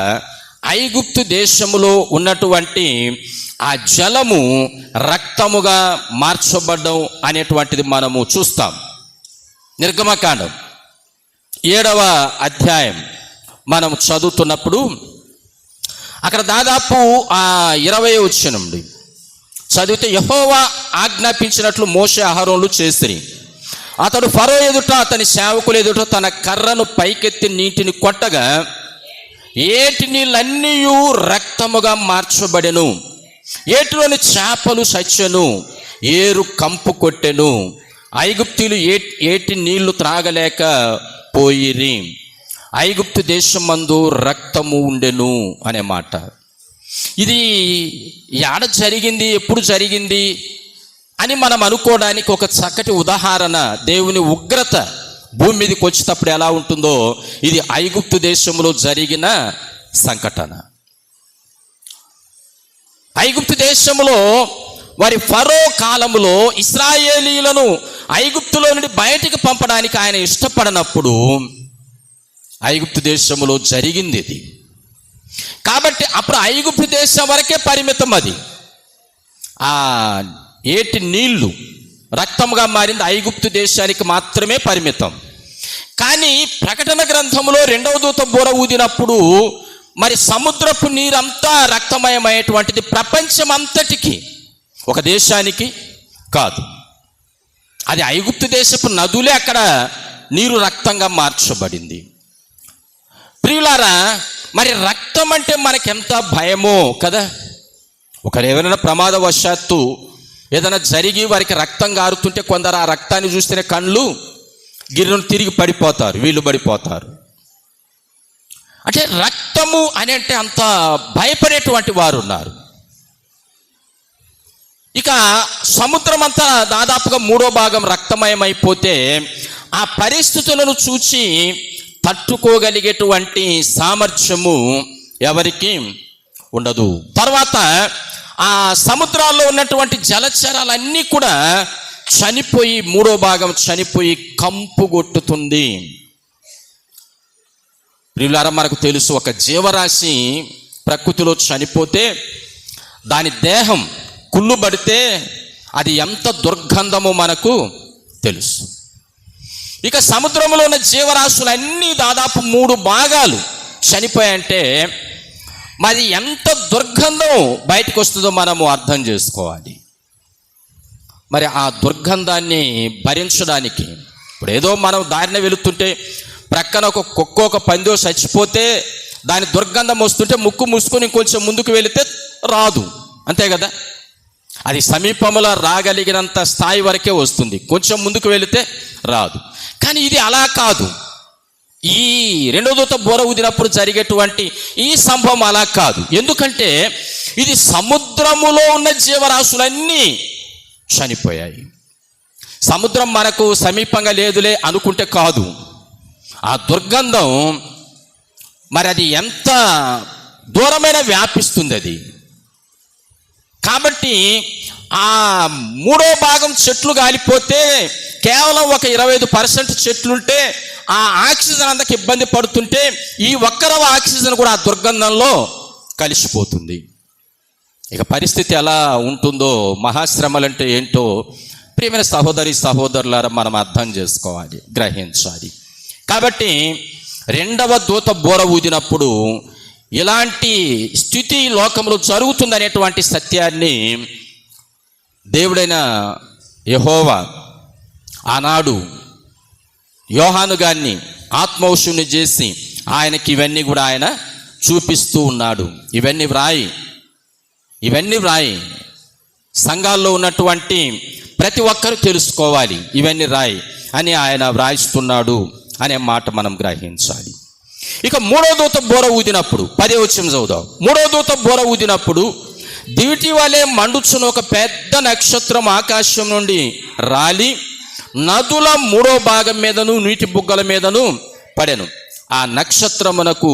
ఐగుప్తు దేశములో ఉన్నటువంటి ఆ జలము రక్తముగా మార్చబడ్డం అనేటువంటిది మనము చూస్తాం. నిర్గమకాండం 7వ అధ్యాయం మనం చదువుతున్నప్పుడు అక్కడ దాదాపు 20వ వచనం నుండి చదివితే, యెహోవా ఆజ్ఞాపించినట్లు మోషే అహరోనులు చేసిరి. అతడు ఫరో ఎదుట అతని సేవకుల ఎదుట తన కర్రను పైకెత్తి నీటిని కొట్టగా ఏటి నీళ్ళన్నీ రక్తముగా మార్చబడెను. ఏటిలోని చేపలు చచ్చెను, ఏరు కంపు కొట్టెను. ఐగుప్తీయులు ఏటి నీళ్లు త్రాగలేక పోయిరి. ఐగుప్తు దేశమందు రక్తము ఉండెను అనే మాట. ఇది యాడ జరిగింది, ఎప్పుడు జరిగింది అని మనం అనుకోవడానికి ఒక చక్కటి ఉదాహరణ, దేవుని ఉగ్రత భూమి మీదకి వచ్చేటప్పుడు ఎలా ఉంటుందో ఇది ఐగుప్తు దేశంలో జరిగిన సంఘటన. ఐగుప్తు దేశంలో వారి ఫరో కాలంలో ఇశ్రాయేలీయులను ఐగుప్తులో నుండి బయటికి పంపడానికి ఆయన ఇష్టపడినప్పుడు ఐగుప్తు దేశంలో జరిగింది ఇది. కాబట్టి అప్పుడు ఐగుప్తు దేశం వరకే పరిమితం. అది ఆ ఏటి నీళ్లు రక్తంగా మారింది ఐగుప్తు దేశానికి మాత్రమే పరిమితం. కానీ ప్రకటన గ్రంథంలో 2వ దూత బూర ఊదినప్పుడు మరి సముద్రపు నీరంతా రక్తమయమైనటువంటిది ప్రపంచం అంతటికి, ఒక దేశానికి కాదు. అది ఐగుప్తు దేశపు నదులే అక్కడ నీరు రక్తంగా మార్చబడింది. ప్రియులారా, మరి రక్తం అంటే మనకెంత భయమో కదా. ఒకరు ఎవరైనా ప్రమాదవశాత్తు ఏదైనా జరిగి వారికి రక్తం గారుతుంటే కొందరు ఆ రక్తాన్ని చూస్తేనే కళ్ళు గిర్రను తిరిగి పడిపోతారు, వీళ్ళు పడిపోతారు. అంటే రక్తము అని అంటే అంత భయపడేటువంటి వారు ఉన్నారు. ఇక సముద్రం అంతా దాదాపుగా 3వ భాగం రక్తమయమైపోతే ఆ పరిస్థితులను చూచి తట్టుకోగలిగేటువంటి సామర్థ్యము ఎవరికి ఉండదు. తర్వాత ఆ సముద్రాల్లో ఉన్నటువంటి జలచరాలన్నీ కూడా చనిపోయి 3వ భాగం చనిపోయి కంపు కొట్టుతుంది. ప్రియులారా, మనకు తెలుసు ఒక జీవరాశి ప్రకృతిలో చనిపోతే దాని దేహం కుళ్ళుబడితే అది ఎంత దుర్గంధమో మనకు తెలుసు. ఇక సముద్రంలో ఉన్న జీవరాశులన్నీ దాదాపు 3 భాగాలు చనిపోయాయంటే మరి ఎంత దుర్గంధం బయటకు వస్తుందో మనము అర్థం చేసుకోవాలి. మరి ఆ దుర్గంధాన్ని భరించడానికి ఇప్పుడు ఏదో మనం దారిన వెళుతుంటే ప్రక్కన ఒక కుక్క ఒక పందో చచ్చిపోతే దాని దుర్గంధం వస్తుంటే ముక్కు మూసుకొని కొంచెం ముందుకు వెళితే రాదు, అంతే కదా. అది సమీపంలో రాగలిగినంత స్థాయి వరకే వస్తుంది, కొంచెం ముందుకు వెళితే రాదు. కానీ ఇది అలా కాదు. ఈ 2వ దూత బూర ఊదినప్పుడు జరిగేటువంటి ఈ సంభవం అలా కాదు. ఎందుకంటే ఇది సముద్రములో ఉన్న జీవరాశులన్నీ చనిపోయాయి. సముద్రం మనకు సమీపంగా లేదులే అనుకుంటే కాదు, ఆ దుర్గంధం మరి అది ఎంత దూరమైన వ్యాపిస్తుంది అది. కాబట్టి ఆ 3వ భాగం చెట్లు గాలిపోతే కేవలం ఒక 25% చెట్లుంటే ఆ ఆక్సిజన్ అంతకు ఇబ్బంది పడుతుంటే ఈ 1/2 ఆక్సిజన్ కూడా ఆ దుర్గంధంలో కలిసిపోతుంది. ఇక పరిస్థితి ఎలా ఉంటుందో, మహాశ్రమలంటే ఏంటో ప్రియమైన సహోదరులారా మనం అర్థం చేసుకోవాలి, గ్రహించాలి. కాబట్టి 2వ దూత బూర ఊదినప్పుడు ఇలాంటి స్థితి లోకంలో జరుగుతుందనేటువంటి సత్యాన్ని దేవుడైన యెహోవా ఆనాడు యోహాను గారిని ఆత్మౌషుని చేసి ఆయనకి ఇవన్నీ కూడా ఆయన చూపిస్తూ ఉన్నాడు. ఇవన్నీ వ్రాయి సంఘాల్లో ఉన్నటువంటి ప్రతి ఒక్కరూ తెలుసుకోవాలి, ఇవన్నీ రాయి అని ఆయన వ్రాయిస్తున్నాడు అనే మాట మనం గ్రహించాలి. ఇక 3వ దూత బూర ఊదినప్పుడు 10వ వచనం చదువుదాం. 3వ దూత బూర ఊదినప్పుడు దివిటి వలె మండుచున్న ఒక పెద్ద నక్షత్రం ఆకాశం నుండి రాలి నదుల 3వ భాగం మీదను నీటి బుగ్గల మీదను పడెను. ఆ నక్షత్రమునకు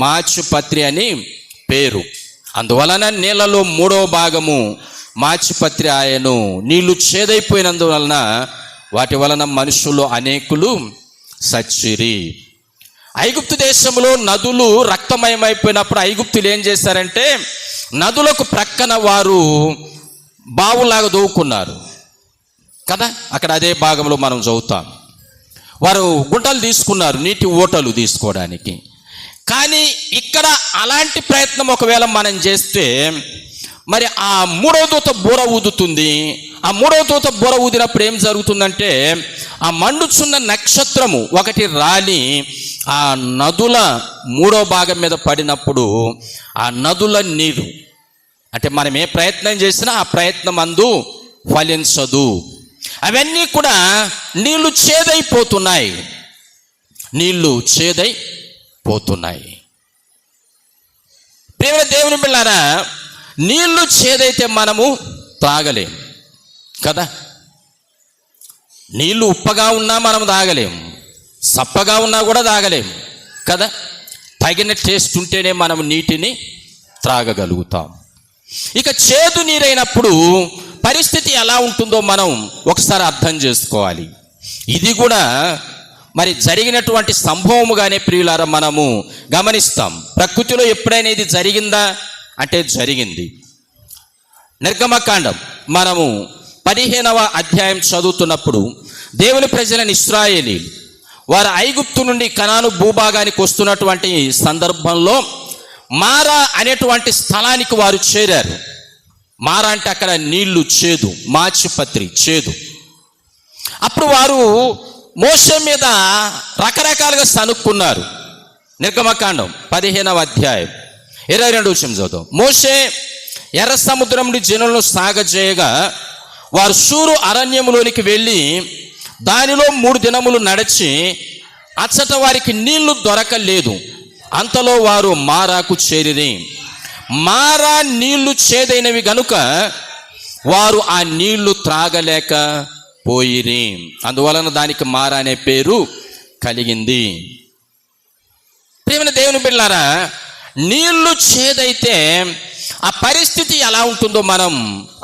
మాచిపత్రి అని పేరు. అందువలన నీళ్ళలో 3వ భాగము మాచిపత్రి ఆయను. నీళ్లు చేదైపోయినందువలన వాటి వలన మనుషులు అనేకులు సచ్చిరి. ఐగుప్తు దేశంలో నదులు రక్తమయమైపోయినప్పుడు ఐగుప్తులు ఏం చేశారంటే నదులకు ప్రక్కన వారు బావులాగా దోవుకున్నారు కదా. అక్కడ అదే భాగంలో మనం చదువుతాం. వారు గుంటలు తీసుకున్నారు నీటి ఓటలు తీసుకోవడానికి. కానీ ఇక్కడ అలాంటి ప్రయత్నం ఒకవేళ మనం చేస్తే మరి ఆ 3వ దూత బూర ఊదుతుంది. ఆ 3వ దూత బూర ఊదినప్పుడు ఏం జరుగుతుందంటే ఆ మండుచున్న నక్షత్రము ఒకటి రాలి ఆ నదుల 3వ భాగం మీద పడినప్పుడు ఆ నదుల నీరు అంటే మనం ఏ ప్రయత్నం చేసినా ఆ ప్రయత్నం అందు ఫలించదు. అవన్నీ కూడా నీళ్లు చేదైపోతున్నాయి. ప్రియమైన దేవుని బిడ్డలారా, నీళ్లు చేదైతే మనము తాగలేం కదా. నీళ్లు ఉప్పగా ఉన్నా మనం తాగలేం, సప్పగా ఉన్నా కూడా తాగలేం కదా. తగిన టేస్ట్ ఉంటేనే మనం నీటిని త్రాగగలుగుతాం. ఇక చేదు నీరైనప్పుడు పరిస్థితి ఎలా ఉంటుందో మనం ఒకసారి అర్థం చేసుకోవాలి. ఇది కూడా మరి జరిగినటువంటి సంభవముగానే ప్రియులారా మనము గమనిస్తాం. ప్రకృతిలో ఎప్పుడైనా ఇది జరిగిందా అంటే జరిగింది. నిర్గమకాండం మనము 15వ అధ్యాయం చదువుతున్నప్పుడు దేవుని ప్రజలను ఇశ్రాయేలీయులు వారు ఐగుప్తు నుండి కనాను భూభాగానికి వస్తున్నటువంటి సందర్భంలో మారా అనేటువంటి స్థలానికి వారు చేరారు. మారా అంటే అక్కడ నీళ్లు చేదు, మాచిపత్రి చేదు. అప్పుడు వారు మోషే మీద రకరకాలుగా సనుక్కున్నారు. నిర్గమకాండం 15వ అధ్యాయం 22వ వచనం చదువుతాం. మోషే ఎర్ర సముద్రం నుండి జనులను సాగజేయగా వారు షూరు అరణ్యములోనికి వెళ్ళి దానిలో 3 దినములు నడిచి అచ్చట వారికి నీళ్లు దొరకలేదు. అంతలో వారు మారాకు చేరిరి. మారా నీళ్లు చేదైనవి గనుక వారు ఆ నీళ్లు త్రాగలేక పోయిరి. అందువలన దానికి మారా అనే పేరు కలిగింది. ప్రియమైన దేవుని బిడ్డలారా, నీళ్లు చేదైతే ఆ పరిస్థితి ఎలా ఉంటుందో మనం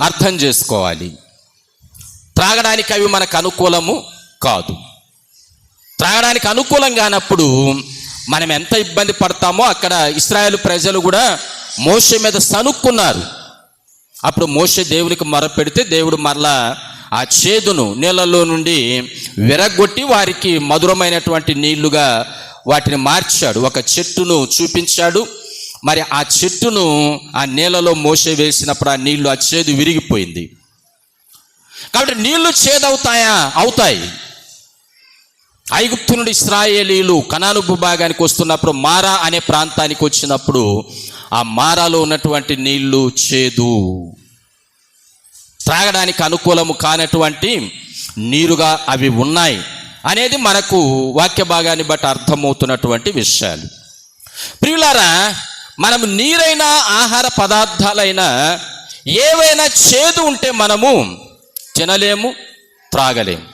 అర్థం చేసుకోవాలి. త్రాగడానికి అవి మనకు అనుకూలము కాదు. త్రాగడానికి అనుకూలం కానప్పుడు మనం ఎంత ఇబ్బంది పడతామో అక్కడ ఇశ్రాయేలు ప్రజలు కూడా మోషే మీద సనుక్కున్నారు. అప్పుడు మోషే దేవునికి మొరపెడితే దేవుడు మరలా ఆ చేదును నీళ్ళలో నుండి విరగొట్టి వారికి మధురమైనటువంటి నీళ్లుగా వాటిని మార్చాడు. ఒక చెట్టును చూపించాడు. మరి ఆ చెట్టును ఆ నీళ్ళలో మోసే వేసినప్పుడు ఆ నీళ్లు ఆ చేదు విరిగిపోయింది. కాబట్టి నీళ్లు చేదవుతాయా? అవుతాయి. ఐగుప్తు నుండి ఇశ్రాయేలీయులు కనాను భూభాగానికి వస్తున్నప్పుడు మారా అనే ప్రాంతానికి వచ్చినప్పుడు ఆ మారాలో ఉన్నటువంటి నీళ్లు చేదు, త్రాగడానికి అనుకూలము కానటువంటి నీరుగా అవి ఉన్నాయి అనేది మనకు వాక్య భాగాన్ని బట్టి అర్థమవుతున్నటువంటి విషయాలు. ప్రియులారా, మనము నీరైనా ఆహార పదార్థాలైనా ఏవైనా చేదు ఉంటే మనము తినలేము, త్రాగలేము.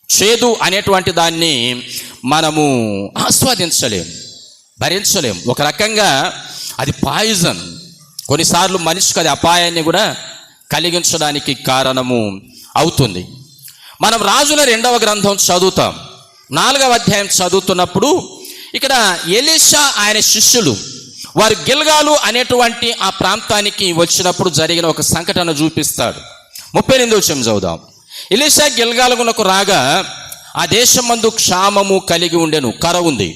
చేదు అనేటువంటి దాన్ని మనము ఆస్వాదించలేము, భరించలేము. ఒక రకంగా అది పాయిజన్. కొన్నిసార్లు మనిషికి అది అపాయాన్ని కూడా కలిగించడానికి కారణము అవుతుంది. మనం రాజుల 2వ గ్రంథం చదువుతాం. 4వ అధ్యాయం చదువుతున్నప్పుడు ఇక్కడ ఎలీషా ఆయన శిష్యులు వారు గిల్గాలు అనేటువంటి ఆ ప్రాంతానికి వచ్చినప్పుడు జరిగిన ఒక సంఘటన చూపిస్తాడు. 38వ వచనం చదువుదాం. ఎలీషా గిల్గాలునకు రాగా ఆ దేశమందు క్షామము కలిగి ఉండెను, కర ఉంది.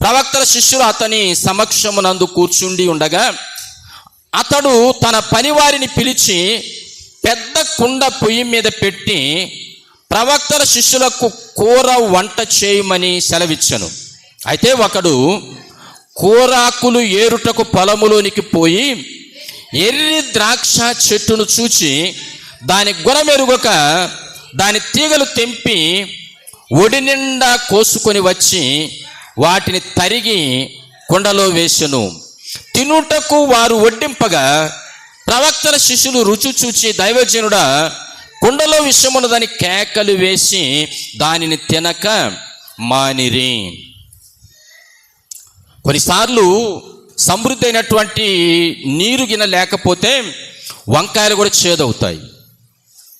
ప్రవక్తల శిష్యులు అతని సమక్షమునందు కూర్చుండి ఉండగా అతడు తన పనివారిని పిలిచి పెద్ద కుండ పొయ్యి మీద పెట్టి ప్రవక్తల శిష్యులకు కూర వంట చేయమని సెలవిచ్చెను. అయితే ఒకడు కూరాకులు ఏరుటకు పొలములోనికి పోయి ఎర్రి ద్రాక్ష చెట్టును చూచి దాని గుణమెరుగక దాని తీగలు తెంపి ఒడి నిండా కోసుకొని వచ్చి వాటిని తరిగి కుండలో వేసెను. తినుటకు వారు వడ్డింపగా ప్రవక్తల శిష్యులు రుచి చూచి, దైవజనుడా, కుండలో విషమున్నదని కేకలు వేసి దానిని తినక మానిరి. కొన్నిసార్లు సమృద్ధి అయినటువంటి నీరు గిన లేకపోతే వంకాయలు కూడా చేదవుతాయి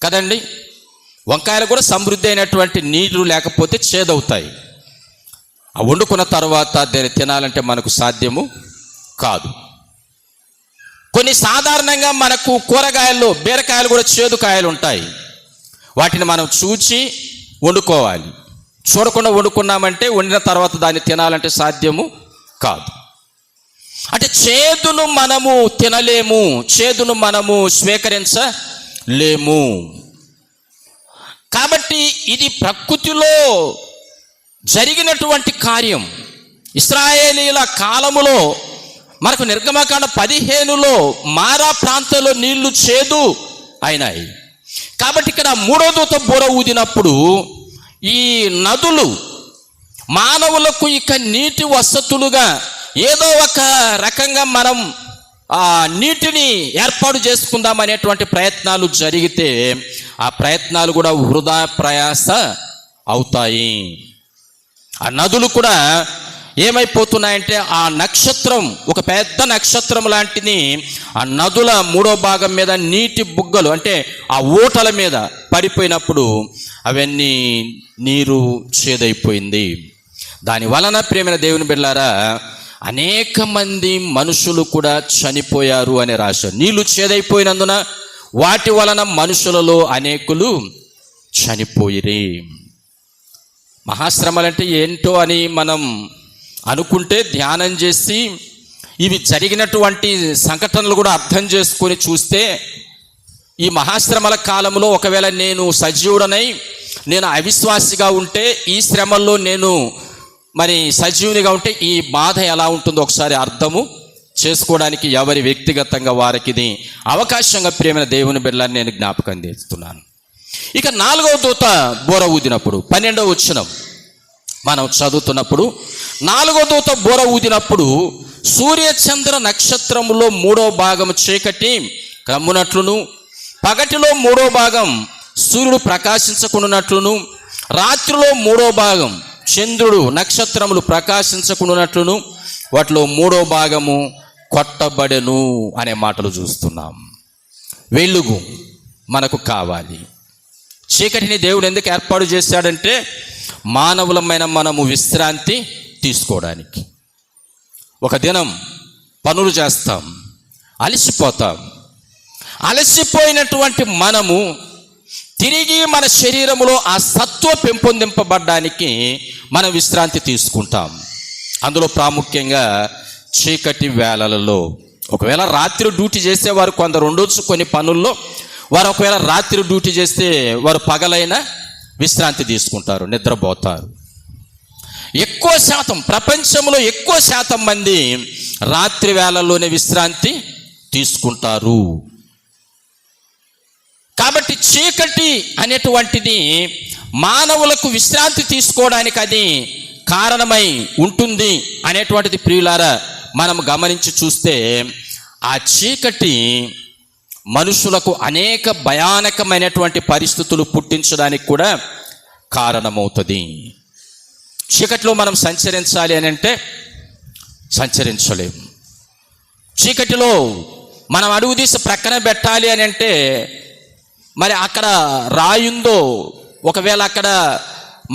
కదండి. వంకాయలు కూడా సమృద్ధి అయినటువంటి నీరు లేకపోతే చేదవుతాయి. ఆ వండుకున్న తర్వాత దాన్ని తినాలంటే మనకు సాధ్యము కాదు. కొన్ని సాధారణంగా మనకు కూరగాయల్లో బీరకాయలు కూడా చేదు కాయలు ఉంటాయి. వాటిని మనం చూచి వండుకోవాలి. చూడకుండా వండుకున్నామంటే వండిన తర్వాత దాన్ని తినాలంటే సాధ్యము కాదు. అంటే చేదును మనము తినలేము, చేదును మనము స్వీకరించలేము. కాబట్టి ఇది ప్రకృతిలో జరిగినటువంటి కార్యం. ఇశ్రాయేలీల కాలములో మనకు నిర్గమకాండ 15లో మారా ప్రాంతంలో నీళ్లు చేదు అయినాయి. కాబట్టి ఇక్కడ మూడో దూత బూర ఊదినప్పుడు ఈ నదులు మానవులకు ఇక నీటి వసతులుగా ఏదో ఒక రకంగా మనం నీటిని ఏర్పాటు చేసుకుందాం అనేటువంటి ప్రయత్నాలు జరిగితే ఆ ప్రయత్నాలు కూడా వృధా ప్రయాస అవుతాయి. ఆ నదులు కూడా ఏమైపోతున్నాయంటే ఆ నక్షత్రం, ఒక పెద్ద నక్షత్రం లాంటిది ఆ నదుల మూడో భాగం మీద నీటి బుగ్గలు అంటే ఆ ఊటల మీద పడిపోయినప్పుడు అవన్నీ నీరు చేదైపోయింది. దాని వలన ప్రియమైన దేవుని బిడ్డలారా అనేక మంది మనుషులు కూడా చనిపోయారు అని రాశారు. నీళ్లు చేదైపోయినందున వాటి వలన మనుషులలో అనేకులు చనిపోయిరి. మహాశ్రమలంటే ఏంటో అని మనం అనుకుంటే ధ్యానం చేసి ఇవి జరిగినటువంటి సంఘటనలు కూడా అర్థం చేసుకొని చూస్తే ఈ మహాశ్రమల కాలంలో ఒకవేళ నేను సజీవుడనై నేను అవిశ్వాసిగా ఉంటే ఈ శ్రమల్లో నేను మరి సజీవునిగా ఉంటే ఈ బాధ ఎలా ఉంటుందో ఒకసారి అర్థము చేసుకోవడానికి ఎవరి వ్యక్తిగతంగా వారికి ఇది అవకాశంగా ప్రియమైన దేవుని బిడ్డలని నేను జ్ఞాపకం చేస్తున్నాను. ఇక 4వ దూత బూర ఊదినప్పుడు 12వ వచనం మనం చదువుతున్నప్పుడు 4వ దూత బూర ఊదినప్పుడు సూర్య చంద్ర నక్షత్రములో 3వ భాగం చీకటి కమ్మునట్లును పగటిలో 3వ భాగం సూర్యుడు ప్రకాశించకుండానట్లును రాత్రిలో 3వ భాగం చంద్రుడు నక్షత్రములు ప్రకాశించకుండానట్లును వాటిలో 3వ భాగము కొట్టబడెను అనే మాటలు చూస్తున్నాం. వెలుగు మనకు కావాలి. చీకటిని దేవుడు ఎందుకు ఏర్పాటు చేశాడంటే మానవులమైన మనము విశ్రాంతి తీసుకోవడానికి. ఒక దినం పనులు చేస్తాం, అలసిపోతాం. అలసిపోయినటువంటి మనము తిరిగి మన శరీరంలో ఆ సత్వ పెంపొందింపబడడానికి మనం విశ్రాంతి తీసుకుంటాం. అందులో ప్రాముఖ్యంగా చీకటి వేళలలో ఒకవేళ రాత్రి డ్యూటీ చేసేవారు కొందరు ఉండొచ్చు. కొన్ని పనుల్లో వారు ఒకవేళ రాత్రి డ్యూటీ చేస్తే వారు పగలైనా విశ్రాంతి తీసుకుంటారు, నిద్రపోతారు. ఎక్కువ శాతం ప్రపంచంలో ఎక్కువ శాతం మంది రాత్రి వేళల్లోనే విశ్రాంతి తీసుకుంటారు. కాబట్టి చీకటి అనేటువంటిది మానవులకు విశ్రాంతి తీసుకోవడానికి అది కారణమై ఉంటుంది అనేటువంటిది ప్రియులారా మనం గమనించి చూస్తే ఆ చీకటి మనుషులకు అనేక భయానకమైనటువంటి పరిస్థితులు పుట్టించడానికి కూడా కారణమవుతుంది. చీకటిలో మనం సంచరించాలి అని అంటే సంచరించలేము. చీకటిలో మనం అడుగు తీసి ప్రక్కన పెట్టాలి అని అంటే మరి అక్కడ రాయుందో, ఒకవేళ అక్కడ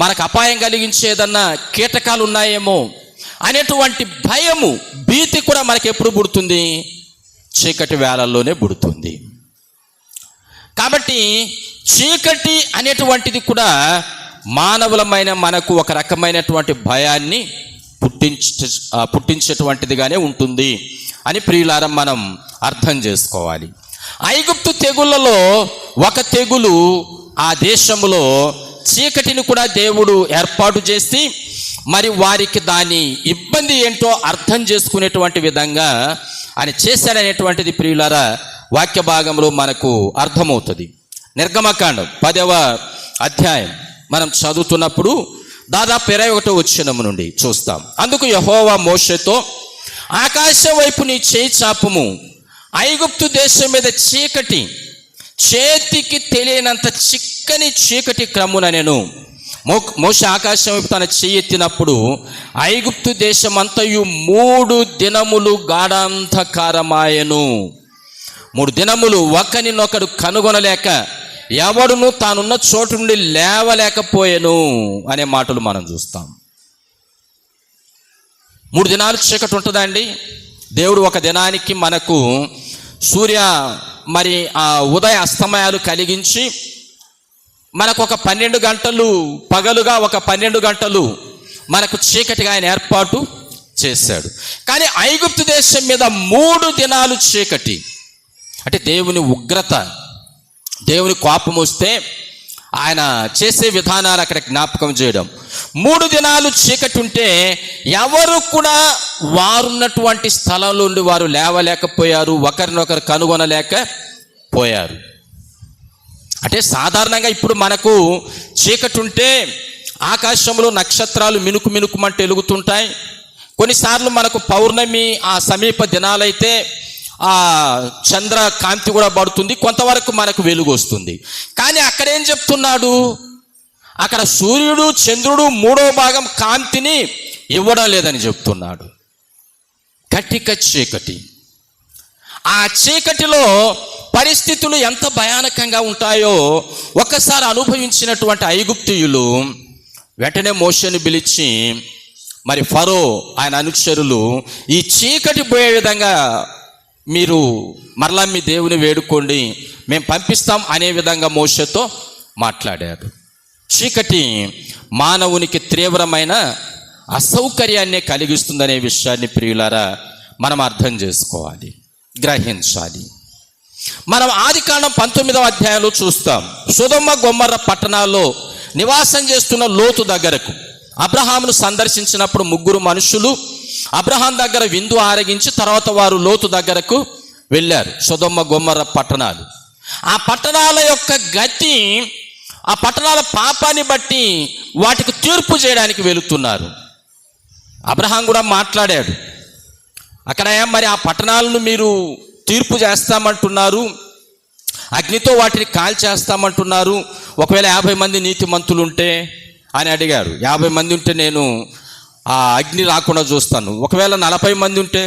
మనకు అపాయం కలిగించేదన్నా కీటకాలు ఉన్నాయేమో అనేటువంటి భయము, భీతి కూడా మనకి ఎప్పుడు పుడుతుంది? చీకటి వేళల్లోనే పుడుతుంది. కాబట్టి చీకటి అనేటువంటిది కూడా మానవులమైన మనకు ఒక రకమైనటువంటి భయాన్ని పుట్టించేటువంటిదిగానే ఉంటుంది అని ప్రియులారా మనం అర్థం చేసుకోవాలి. ఐగుప్తు తెగుళ్ళలో ఒక తెగులు ఆ దేశంలో చీకటిని కూడా దేవుడు ఏర్పాటు చేసి మరి వారికి దాని ఇబ్బంది ఏంటో అర్థం చేసుకునేటువంటి విధంగా ఆయన చేశాడనేటువంటిది ప్రియులారా వాక్య భాగంలో మనకు అర్థమవుతుంది. నిర్గమకాండం 10వ అధ్యాయం మనం చదువుతున్నప్పుడు దాదాపు 21వ వచనం నుండి చూస్తాం. అందుకు యెహోవా మోషేతో, ఆకాశం వైపు నీ చేయి చాపుము, ఐగుప్తు దేశం మీద చీకటి చేతికి తెలియనంత చిక్కని చీకటి క్రమున నేను మోషే ఆకాశం వైపు తన చెయ్యెత్తినప్పుడు ఐగుప్తు దేశమంతయు 3 దినములు గాఢాంధకారమాయెను. 3 దినములు ఒకరినొకడు కనుగొనలేక ఎవడును తానున్న చోటు నుండి లేవలేకపోయెను అనే మాటలు మనం చూస్తాం. 3 దినాలు చీకటి ఉంటుందా అండి? దేవుడు ఒక దినానికి మనకు మరి ఆ ఉదయ అస్తమయాలు కలిగించి మనకు ఒక 12 గంటలు పగలుగా, ఒక 12 గంటలు మనకు చీకటిగా ఆయన ఏర్పాటు చేశాడు. కానీ ఐగుప్తు దేశం మీద 3 దినాలు చీకటి. అంటే దేవుని ఉగ్రత, దేవుని కోపం వస్తే ఆయన చేసే విధానాలు అక్కడ జ్ఞాపకం చేయడం. 3 దినాలు చీకటి ఉంటే ఎవరు కూడా వారున్నటువంటి స్థలంలో ఉండి వారు లేవలేకపోయారు, ఒకరినొకరు కనుగొనలేకపోయారు. అంటే సాధారణంగా ఇప్పుడు మనకు చీకటి ఉంటే ఆకాశంలో నక్షత్రాలు మినుకుమంటూ వెలుగుతుంటాయి. కొన్నిసార్లు మనకు పౌర్ణమి ఆ సమీప దినాలైతే ఆ చంద్ర కాంతి కూడా పడుతుంది, కొంతవరకు మనకు వెలుగు వస్తుంది. కానీ అక్కడ ఏం చెప్తున్నాడు? అక్కడ సూర్యుడు చంద్రుడు 3వ భాగం కాంతిని ఇవ్వడం లేదని చెప్తున్నాడు. కటిక చీకటి. ఆ చీకటిలో పరిస్థితులు ఎంత భయానకంగా ఉంటాయో ఒక్కసారి అనుభవించినటువంటి ఐగుప్తీయులు వెంటనే మోషేను పిలిచి, మరి ఫరో ఆయన అనుచరులు ఈ చీకటి పోయే విధంగా మీరు మరలా మీ దేవుని వేడుకోండి, మేము పంపిస్తాం అనే విధంగా మోషేతో మాట్లాడారు. చీకటి మానవునికి తీవ్రమైన అసౌకర్యాన్ని కలిగిస్తుందనే విషయాన్ని ప్రియులారా మనం అర్థం చేసుకోవాలి, గ్రహించాలి. మనం ఆదికాండం 19వ అధ్యాయంలో చూస్తాం. సొదొమ గొమొర్రా పట్టణాల్లో నివాసం చేస్తున్న లోతు దగ్గరకు అబ్రహామును సందర్శించినప్పుడు 3 మనుషులు అబ్రహాం దగ్గర విందు ఆరగించి తర్వాత వారు లోతు దగ్గరకు వెళ్ళారు. సొదొమ గొమొర్రా పట్టణాలు, ఆ పట్టణాల యొక్క గతి, ఆ పట్టణాల పాపాన్ని బట్టి వాటికి తీర్పు చేయడానికి వెళుతున్నారు. అబ్రహాం కూడా మాట్లాడాడు. అక్కడ మరి ఆ పట్టణాలను మీరు తీర్పు చేస్తామంటున్నారు, అగ్నితో వాటిని కాల్చేస్తామంటున్నారు, ఒకవేళ 50 మంది నీతిమంతులు ఉంటే అని అడిగారు. 50 మంది ఉంటే నేను ఆ అగ్ని రాకుండా చూస్తాను, ఒకవేళ 40 మంది ఉంటే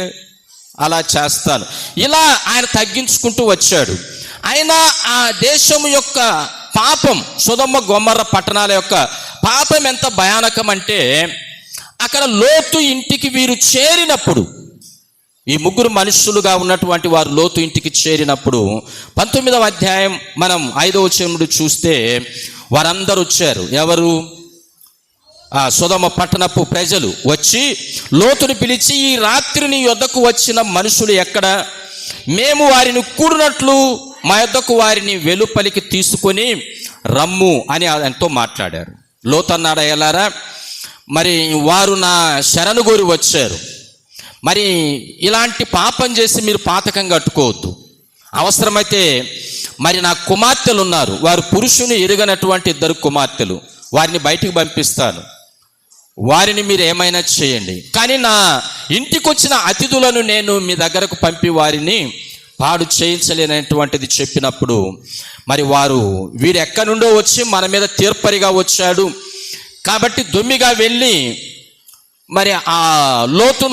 అలా చేస్తాను. ఇలా ఆయన తగ్గించుకుంటూ వచ్చాడు. అయినా ఆ దేశం యొక్క పాపం, సొదొమ గొమొర్రా పట్టణాల యొక్క పాపం ఎంత భయానకం అంటే, అక్కడ లోతు ఇంటికి వీరు చేరినప్పుడు, ఈ 3 మనుషులుగా ఉన్నటువంటి వారు లోతు ఇంటికి చేరినప్పుడు 19వ అధ్యాయం మనం 5వ వచనం నుండి చూస్తే వారందరూ వచ్చారు. ఎవరు? ఆ సొదొమ పట్టణపు ప్రజలు వచ్చి లోతుని పిలిచి, ఈ రాత్రి నీ యొద్దకు వచ్చిన మనుషులు ఎక్కడ? మేము వారిని కూడినట్లు మా యొద్దకు వారిని వెలుపలికి తీసుకొని రమ్ము అని ఆయనతో మాట్లాడారు. లోతు అన్నాడు, ఎలారా, మరి వారు నా శరణు కోరి వచ్చారు, మరి ఇలాంటి పాపం చేసి మీరు పాతకం కట్టుకోవద్దు, అవసరమైతే మరి నా కుమార్తెలు ఉన్నారు, వారు పురుషుని ఎరుగనటువంటి 2 కుమార్తెలు, వారిని బయటికి పంపిస్తాను, వారిని మీరు ఏమైనా చేయండి, కానీ నా ఇంటికి వచ్చిన అతిథులను నేను మీ దగ్గరకు పంపి వారిని పాడు చేయించలేనటువంటిది చెప్పినప్పుడు, మరి వారు వీడు ఎక్కడి నుండో వచ్చి మన మీద తీర్పరిగా వచ్చాడు కాబట్టి దొమ్మిగా వెళ్ళి మరి ఆ లోతు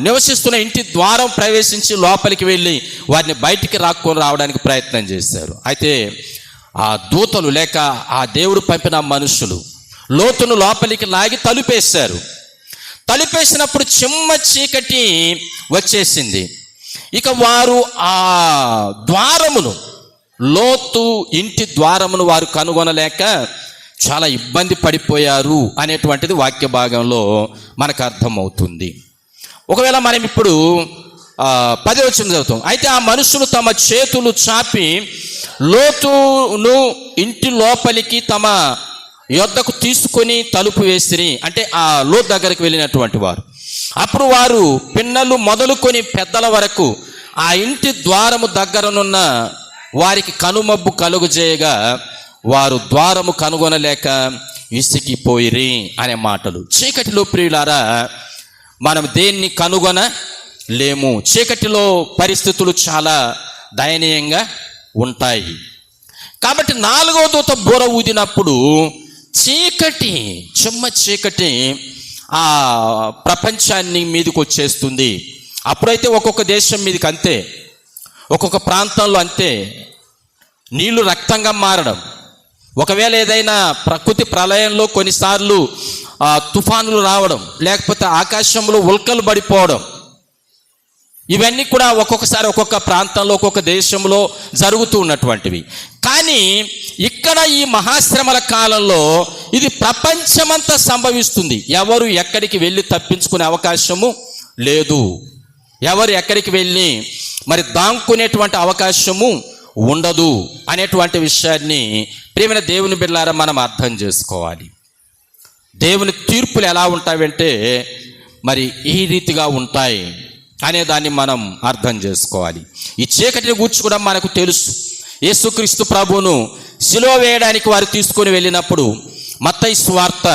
నివసిస్తున్న ఇంటి ద్వారం ప్రవేశించి లోపలికి వెళ్ళి వారిని బయటికి రావడానికి ప్రయత్నం చేశారు. అయితే ఆ దూతలు లేక ఆ దేవుడు పంపిన మనుషులు లోతును లోపలికి లాగి తలుపేశారు. తలుపేసినప్పుడు చిమ్మ చీకటి వచ్చేసింది. ఇక వారు ఆ ద్వారమును, లోతు ఇంటి ద్వారమును వారు కనుగొనలేక చాలా ఇబ్బంది పడిపోయారు అనేటువంటిది వాక్య భాగంలో మనకు అర్థమవుతుంది. ఒకవేళ మనం ఇప్పుడు 10వ వచనం చదువుతాం. అయితే ఆ మనుషులు తమ చేతులు చాపి లోతును ఇంటి లోపలికి తమ యొద్దకు తీసుకొని తలుపు వేసిరి, అంటే ఆ లోతు దగ్గరికి వెళ్ళినటువంటి వారు. అప్పుడు వారు పిన్నలు మొదలుకొని పెద్దల వరకు ఆ ఇంటి ద్వారము దగ్గరనున్న వారికి కనుమబ్బు కలుగజేయగా వారు ద్వారము కనుగొనలేక విసిగిపోయిరి అనే మాటలు. చీకటిలో ప్రియులారా మనం దేన్ని కనుగొనలేము. చీకటిలో పరిస్థితులు చాలా దయనీయంగా ఉంటాయి. కాబట్టి 4వ దూత బూర ఊదినప్పుడు చీకటి, చిమ్మ చీకటి ఆ ప్రపంచాన్ని మీదకి వచ్చేస్తుంది. అప్పుడైతే ఒక్కొక్క దేశం మీదకి అంతే, ఒక్కొక్క ప్రాంతంలో అంతే, నీళ్లు రక్తంగా మారడం, ఒకవేళ ఏదైనా ప్రకృతి ప్రళయంలో కొన్నిసార్లు తుఫానులు రావడం, లేకపోతే ఆకాశంలో ఉల్కలు పడిపోవడం, ఇవన్నీ కూడా ఒక్కొక్కసారి ఒక్కొక్క ప్రాంతంలో ఒక్కొక్క దేశంలో జరుగుతూ ఉన్నటువంటివి. కానీ ఇక్కడ ఈ మహాశ్రమల కాలంలో ఇది ప్రపంచమంతా సంభవిస్తుంది. ఎవరు ఎక్కడికి వెళ్ళి తప్పించుకునే అవకాశము లేదు, ఎవరు ఎక్కడికి వెళ్ళి మరి దాంకునేటువంటి అవకాశము ఉండదు అనేటువంటి విషయాన్ని ప్రియమైన దేవుని బిడ్డలారా మనం అర్థం చేసుకోవాలి. దేవుని తీర్పులు ఎలా ఉంటాయంటే మరి ఈ రీతిగా ఉంటాయి అనే దాన్ని మనం అర్థం చేసుకోవాలి. ఈ చీకటిని గూర్చి కూడా మనకు తెలుసు. యేసుక్రీస్తు ప్రభువును సిలువ వేయడానికి వారు తీసుకొని వెళ్ళినప్పుడు మత్తయి సువార్త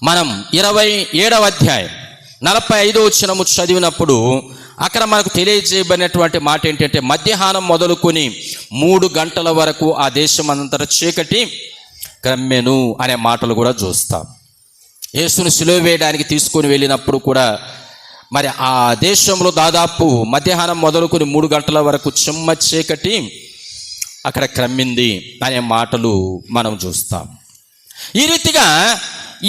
మనం 27వ అధ్యాయం 45వ వచనము చదివినప్పుడు అక్కడ మనకు తెలియజేయబడినటువంటి మాట ఏంటంటే, మధ్యాహ్నం మొదలుకొని 3 గంటల వరకు ఆ దేశం అంతటా చీకటి కమ్మెను అనే మాటలు కూడా చూస్తాం. యేసును సిలువ వేయడానికి తీసుకొని వెళ్ళినప్పుడు కూడా మరి ఆ దేశంలో దాదాపు మధ్యాహ్నం మొదలుకొని 3 గంటల వరకు చిమ్మ చీకటి అక్కడ క్రమ్మింది అనే మాటలు మనం చూస్తాం. ఈ రీతిగా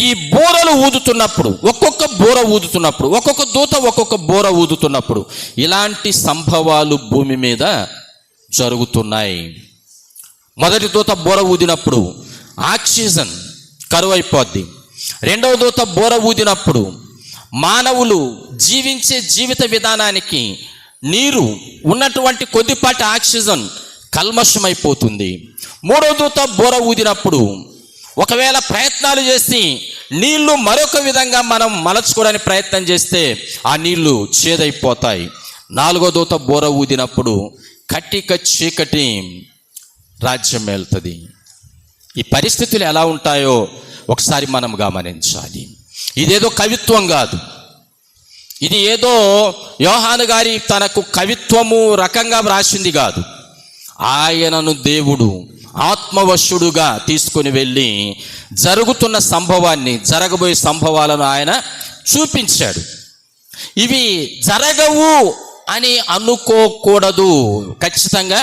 ఈ బూరలు ఊదుతున్నప్పుడు, ఒక్కొక్క బూర ఊదుతున్నప్పుడు, ఒక్కొక్క దూత ఒక్కొక్క బూర ఊదుతున్నప్పుడు ఇలాంటి సంభవాలు భూమి మీద జరుగుతున్నాయి. మొదటి దూత బూర ఊదినప్పుడు ఆక్సిజన్ కరువైపోద్ది. 2వ దూత బూర ఊదినప్పుడు మానవులు జీవించే జీవిత విధానానికి నీరు ఉన్నటువంటి కొద్దిపాటి ఆక్సిజన్ కల్మషమైపోతుంది. 3వ దూత బూర ఊదినప్పుడు ఒకవేళ ప్రయత్నాలు చేసి నీళ్లు మరొక విధంగా మనం మలచుకోవడానికి ప్రయత్నం చేస్తే ఆ నీళ్లు చేదైపోతాయి. 4వ దూత బూర ఊదినప్పుడు కట్టిక చీకటి రాజ్యం వెళ్తుంది. ఈ పరిస్థితులు ఎలా ఉంటాయో ఒకసారి మనం గమనించాలి. ఇదేదో కవిత్వం కాదు, ఇది ఏదో యోహాను గారి తనకు కవిత్వము రకంగా వ్రాసింది కాదు. ఆయనను దేవుడు ఆత్మవశుడుగా తీసుకొని వెళ్ళి జరుగుతున్న సంభవాన్ని, జరగబోయే సంభవాలను ఆయన చూపించాడు. ఇవి జరగవు అని అనుకోకూడదు, ఖచ్చితంగా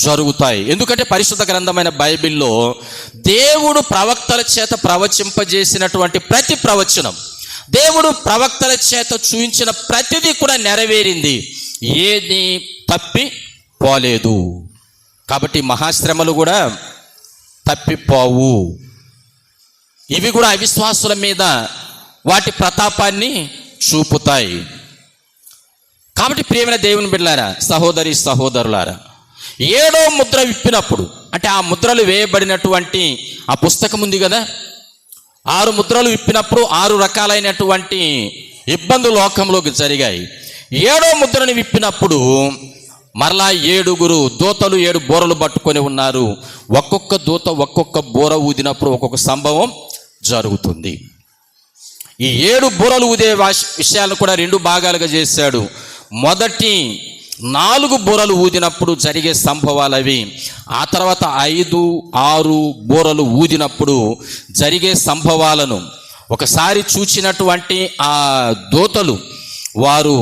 జరుగుతాయి. ఎందుకంటే పరిశుద్ధ గ్రంథమైన బైబిల్లో దేవుడు ప్రవక్తల చేత ప్రవచింపజేసినటువంటి ప్రతి ప్రవచనం, దేవుడు ప్రవక్తల చేత చూపించిన ప్రతిదీ కూడా నెరవేరింది, ఏది తప్పిపోలేదు. కాబట్టి మహాశ్రమలు కూడా తప్పిపోవు. ఇవి కూడా అవిశ్వాసుల మీద వాటి ప్రతాపాన్ని చూపుతాయి. కాబట్టి ప్రియమైన దేవుని బిడ్డలారా, సహోదరి సహోదరులారా, 7వ ముద్ర విప్పినప్పుడు, అంటే ఆ ముద్రలు వేయబడినటువంటి ఆ పుస్తకం ఉంది కదా, 6 ముద్రలు విప్పినప్పుడు 6 రకాలైనటువంటి ఇబ్బందులు లోకంలోకి జరిగాయి. 7వ ముద్రని విప్పినప్పుడు మరలా 7 దూతలు 7 బూరలు పట్టుకొని ఉన్నారు. ఒక్కొక్క దూత ఒక్కొక్క బూర ఊదినప్పుడు ఒక్కొక్క సంభవం జరుగుతుంది. ఈ 7 బూరలు ఊదే విషయాలను కూడా 2 భాగాలుగా చేశాడు. మొదటి 4 బూరలు ఊదినప్పుడు జరిగే సంభవాలు అవి. ఆ తర్వాత 5, 6 బూరలు ఊదినప్పుడు జరిగే సంభవాలను ఒకసారి చూచినటువంటి ఆ దూతలు వారు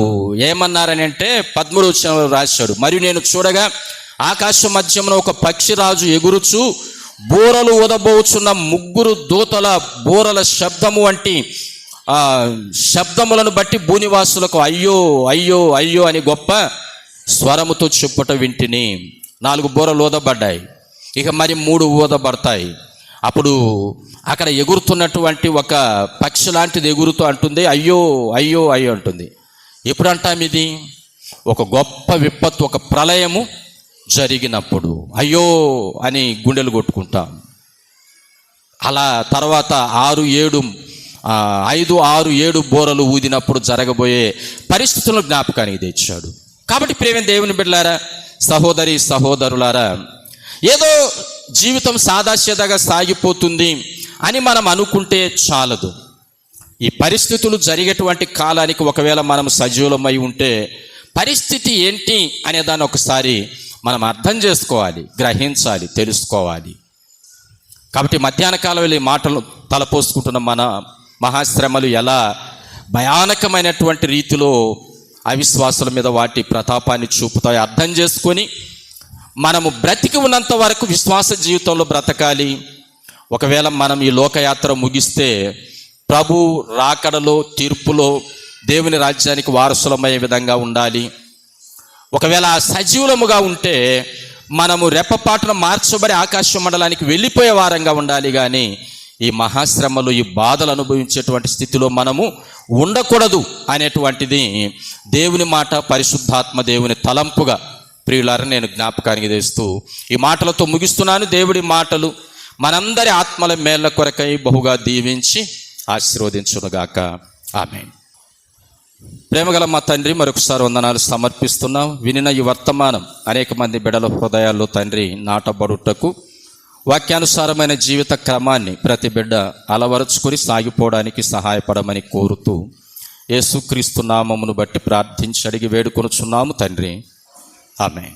ఏమన్నారని అంటే 13వ వచనంలో రాశాడు, మరియు నేను చూడగా ఆకాశ మధ్యమున ఒక పక్షిరాజు ఎగురుచు బూరలు ఊదబోచున్న 3 దూతల బూరల శబ్దము వంటి శబ్దములను బట్టి భూనివాసులకు అయ్యో అయ్యో అయ్యో అని గొప్ప స్వరముతో చెప్పుట వింటిని. 4 బూరలు ఊదబడ్డాయి, ఇక మరి 3 ఊదబడతాయి. అప్పుడు అక్కడ ఎగురుతున్నటువంటి ఒక పక్షి లాంటిది ఎగురుతూ అంటుంది, అయ్యో అయ్యో అయ్యో అంటుంది. ఎప్పుడు అంటాం ఇది? ఒక గొప్ప విపత్తు, ఒక ప్రళయము జరిగినప్పుడు అయ్యో అని గుండెలు కొట్టుకుంటాం. అలా తర్వాత 5, 6, 7 బూరలు ఊదినప్పుడు జరగబోయే పరిస్థితులను జ్ఞాపకానికి తెచ్చాడు. కాబట్టి ప్రియమైన దేవుని బిడ్డలారా, సహోదరి సహోదరులారా, ఏదో జీవితం సాదాసీదాగా సాగిపోతుంది అని మనం అనుకుంటే చాలదు. ఈ పరిస్థితులు జరిగేటువంటి కాలానికి ఒకవేళ మనం సజీవులమై ఉంటే పరిస్థితి ఏంటి అనే దాన్ని ఒకసారి మనం అర్థం చేసుకోవాలి, గ్రహించాలి, తెలుసుకోవాలి. కాబట్టి మధ్యాహ్న కాలంలో ఈ మాటలు తలపోసుకుంటున్న మన మహాశ్రమలు ఎలా భయానకమైనటువంటి రీతిలో అవిశ్వాసుల మీద వాటి ప్రతాపాన్ని చూపుతాయి అర్థం చేసుకొని మనము బ్రతికి ఉన్నంత వరకు విశ్వాస జీవితంలో బ్రతకాలి. ఒకవేళ మనం ఈ లోకయాత్ర ముగిస్తే ప్రభు రాకడలో, తీర్పులో దేవుని రాజ్యానికి వారసులమయ్యే విధంగా ఉండాలి. ఒకవేళ సజీవులముగా ఉంటే మనము రెప్పపాటున మార్చబడి ఆకాశ మండలానికి వెళ్ళిపోయే వారంగా ఉండాలి. కానీ ఈ మహాశ్రమలు, ఈ బాధలు అనుభవించేటువంటి స్థితిలో మనము ఉండకూడదు అనేటువంటిది దేవుని మాట, పరిశుద్ధాత్మ దేవుని తలంపుగా ప్రియులారా నేను జ్ఞాపకానికి తెస్తూ ఈ మాటలతో ముగిస్తున్నాను. దేవుడి మాటలు మనందరి ఆత్మల మేళ్ల కొరకై బహుగా దీవించి ఆశీర్వదించునుగాక. ఆమేన్. ప్రేమగల మా తండ్రి, మరొకసారి వందనాలు సమర్పిస్తున్నాం. వినిన ఈ వర్తమానం అనేక మంది బిడ్డల హృదయాల్లో తండ్రి నాటబడుటకు, వాక్యానుసారమైన జీవిత క్రమాన్ని ప్రతి బిడ్డ అలవరుచుకొని సాగిపోవడానికి సహాయపడమని కోరుతూ యేసుక్రీస్తు నామమును బట్టి ప్రార్థించి అడిగి వేడుకొనుచున్నాము తండ్రి. ఆమేన్.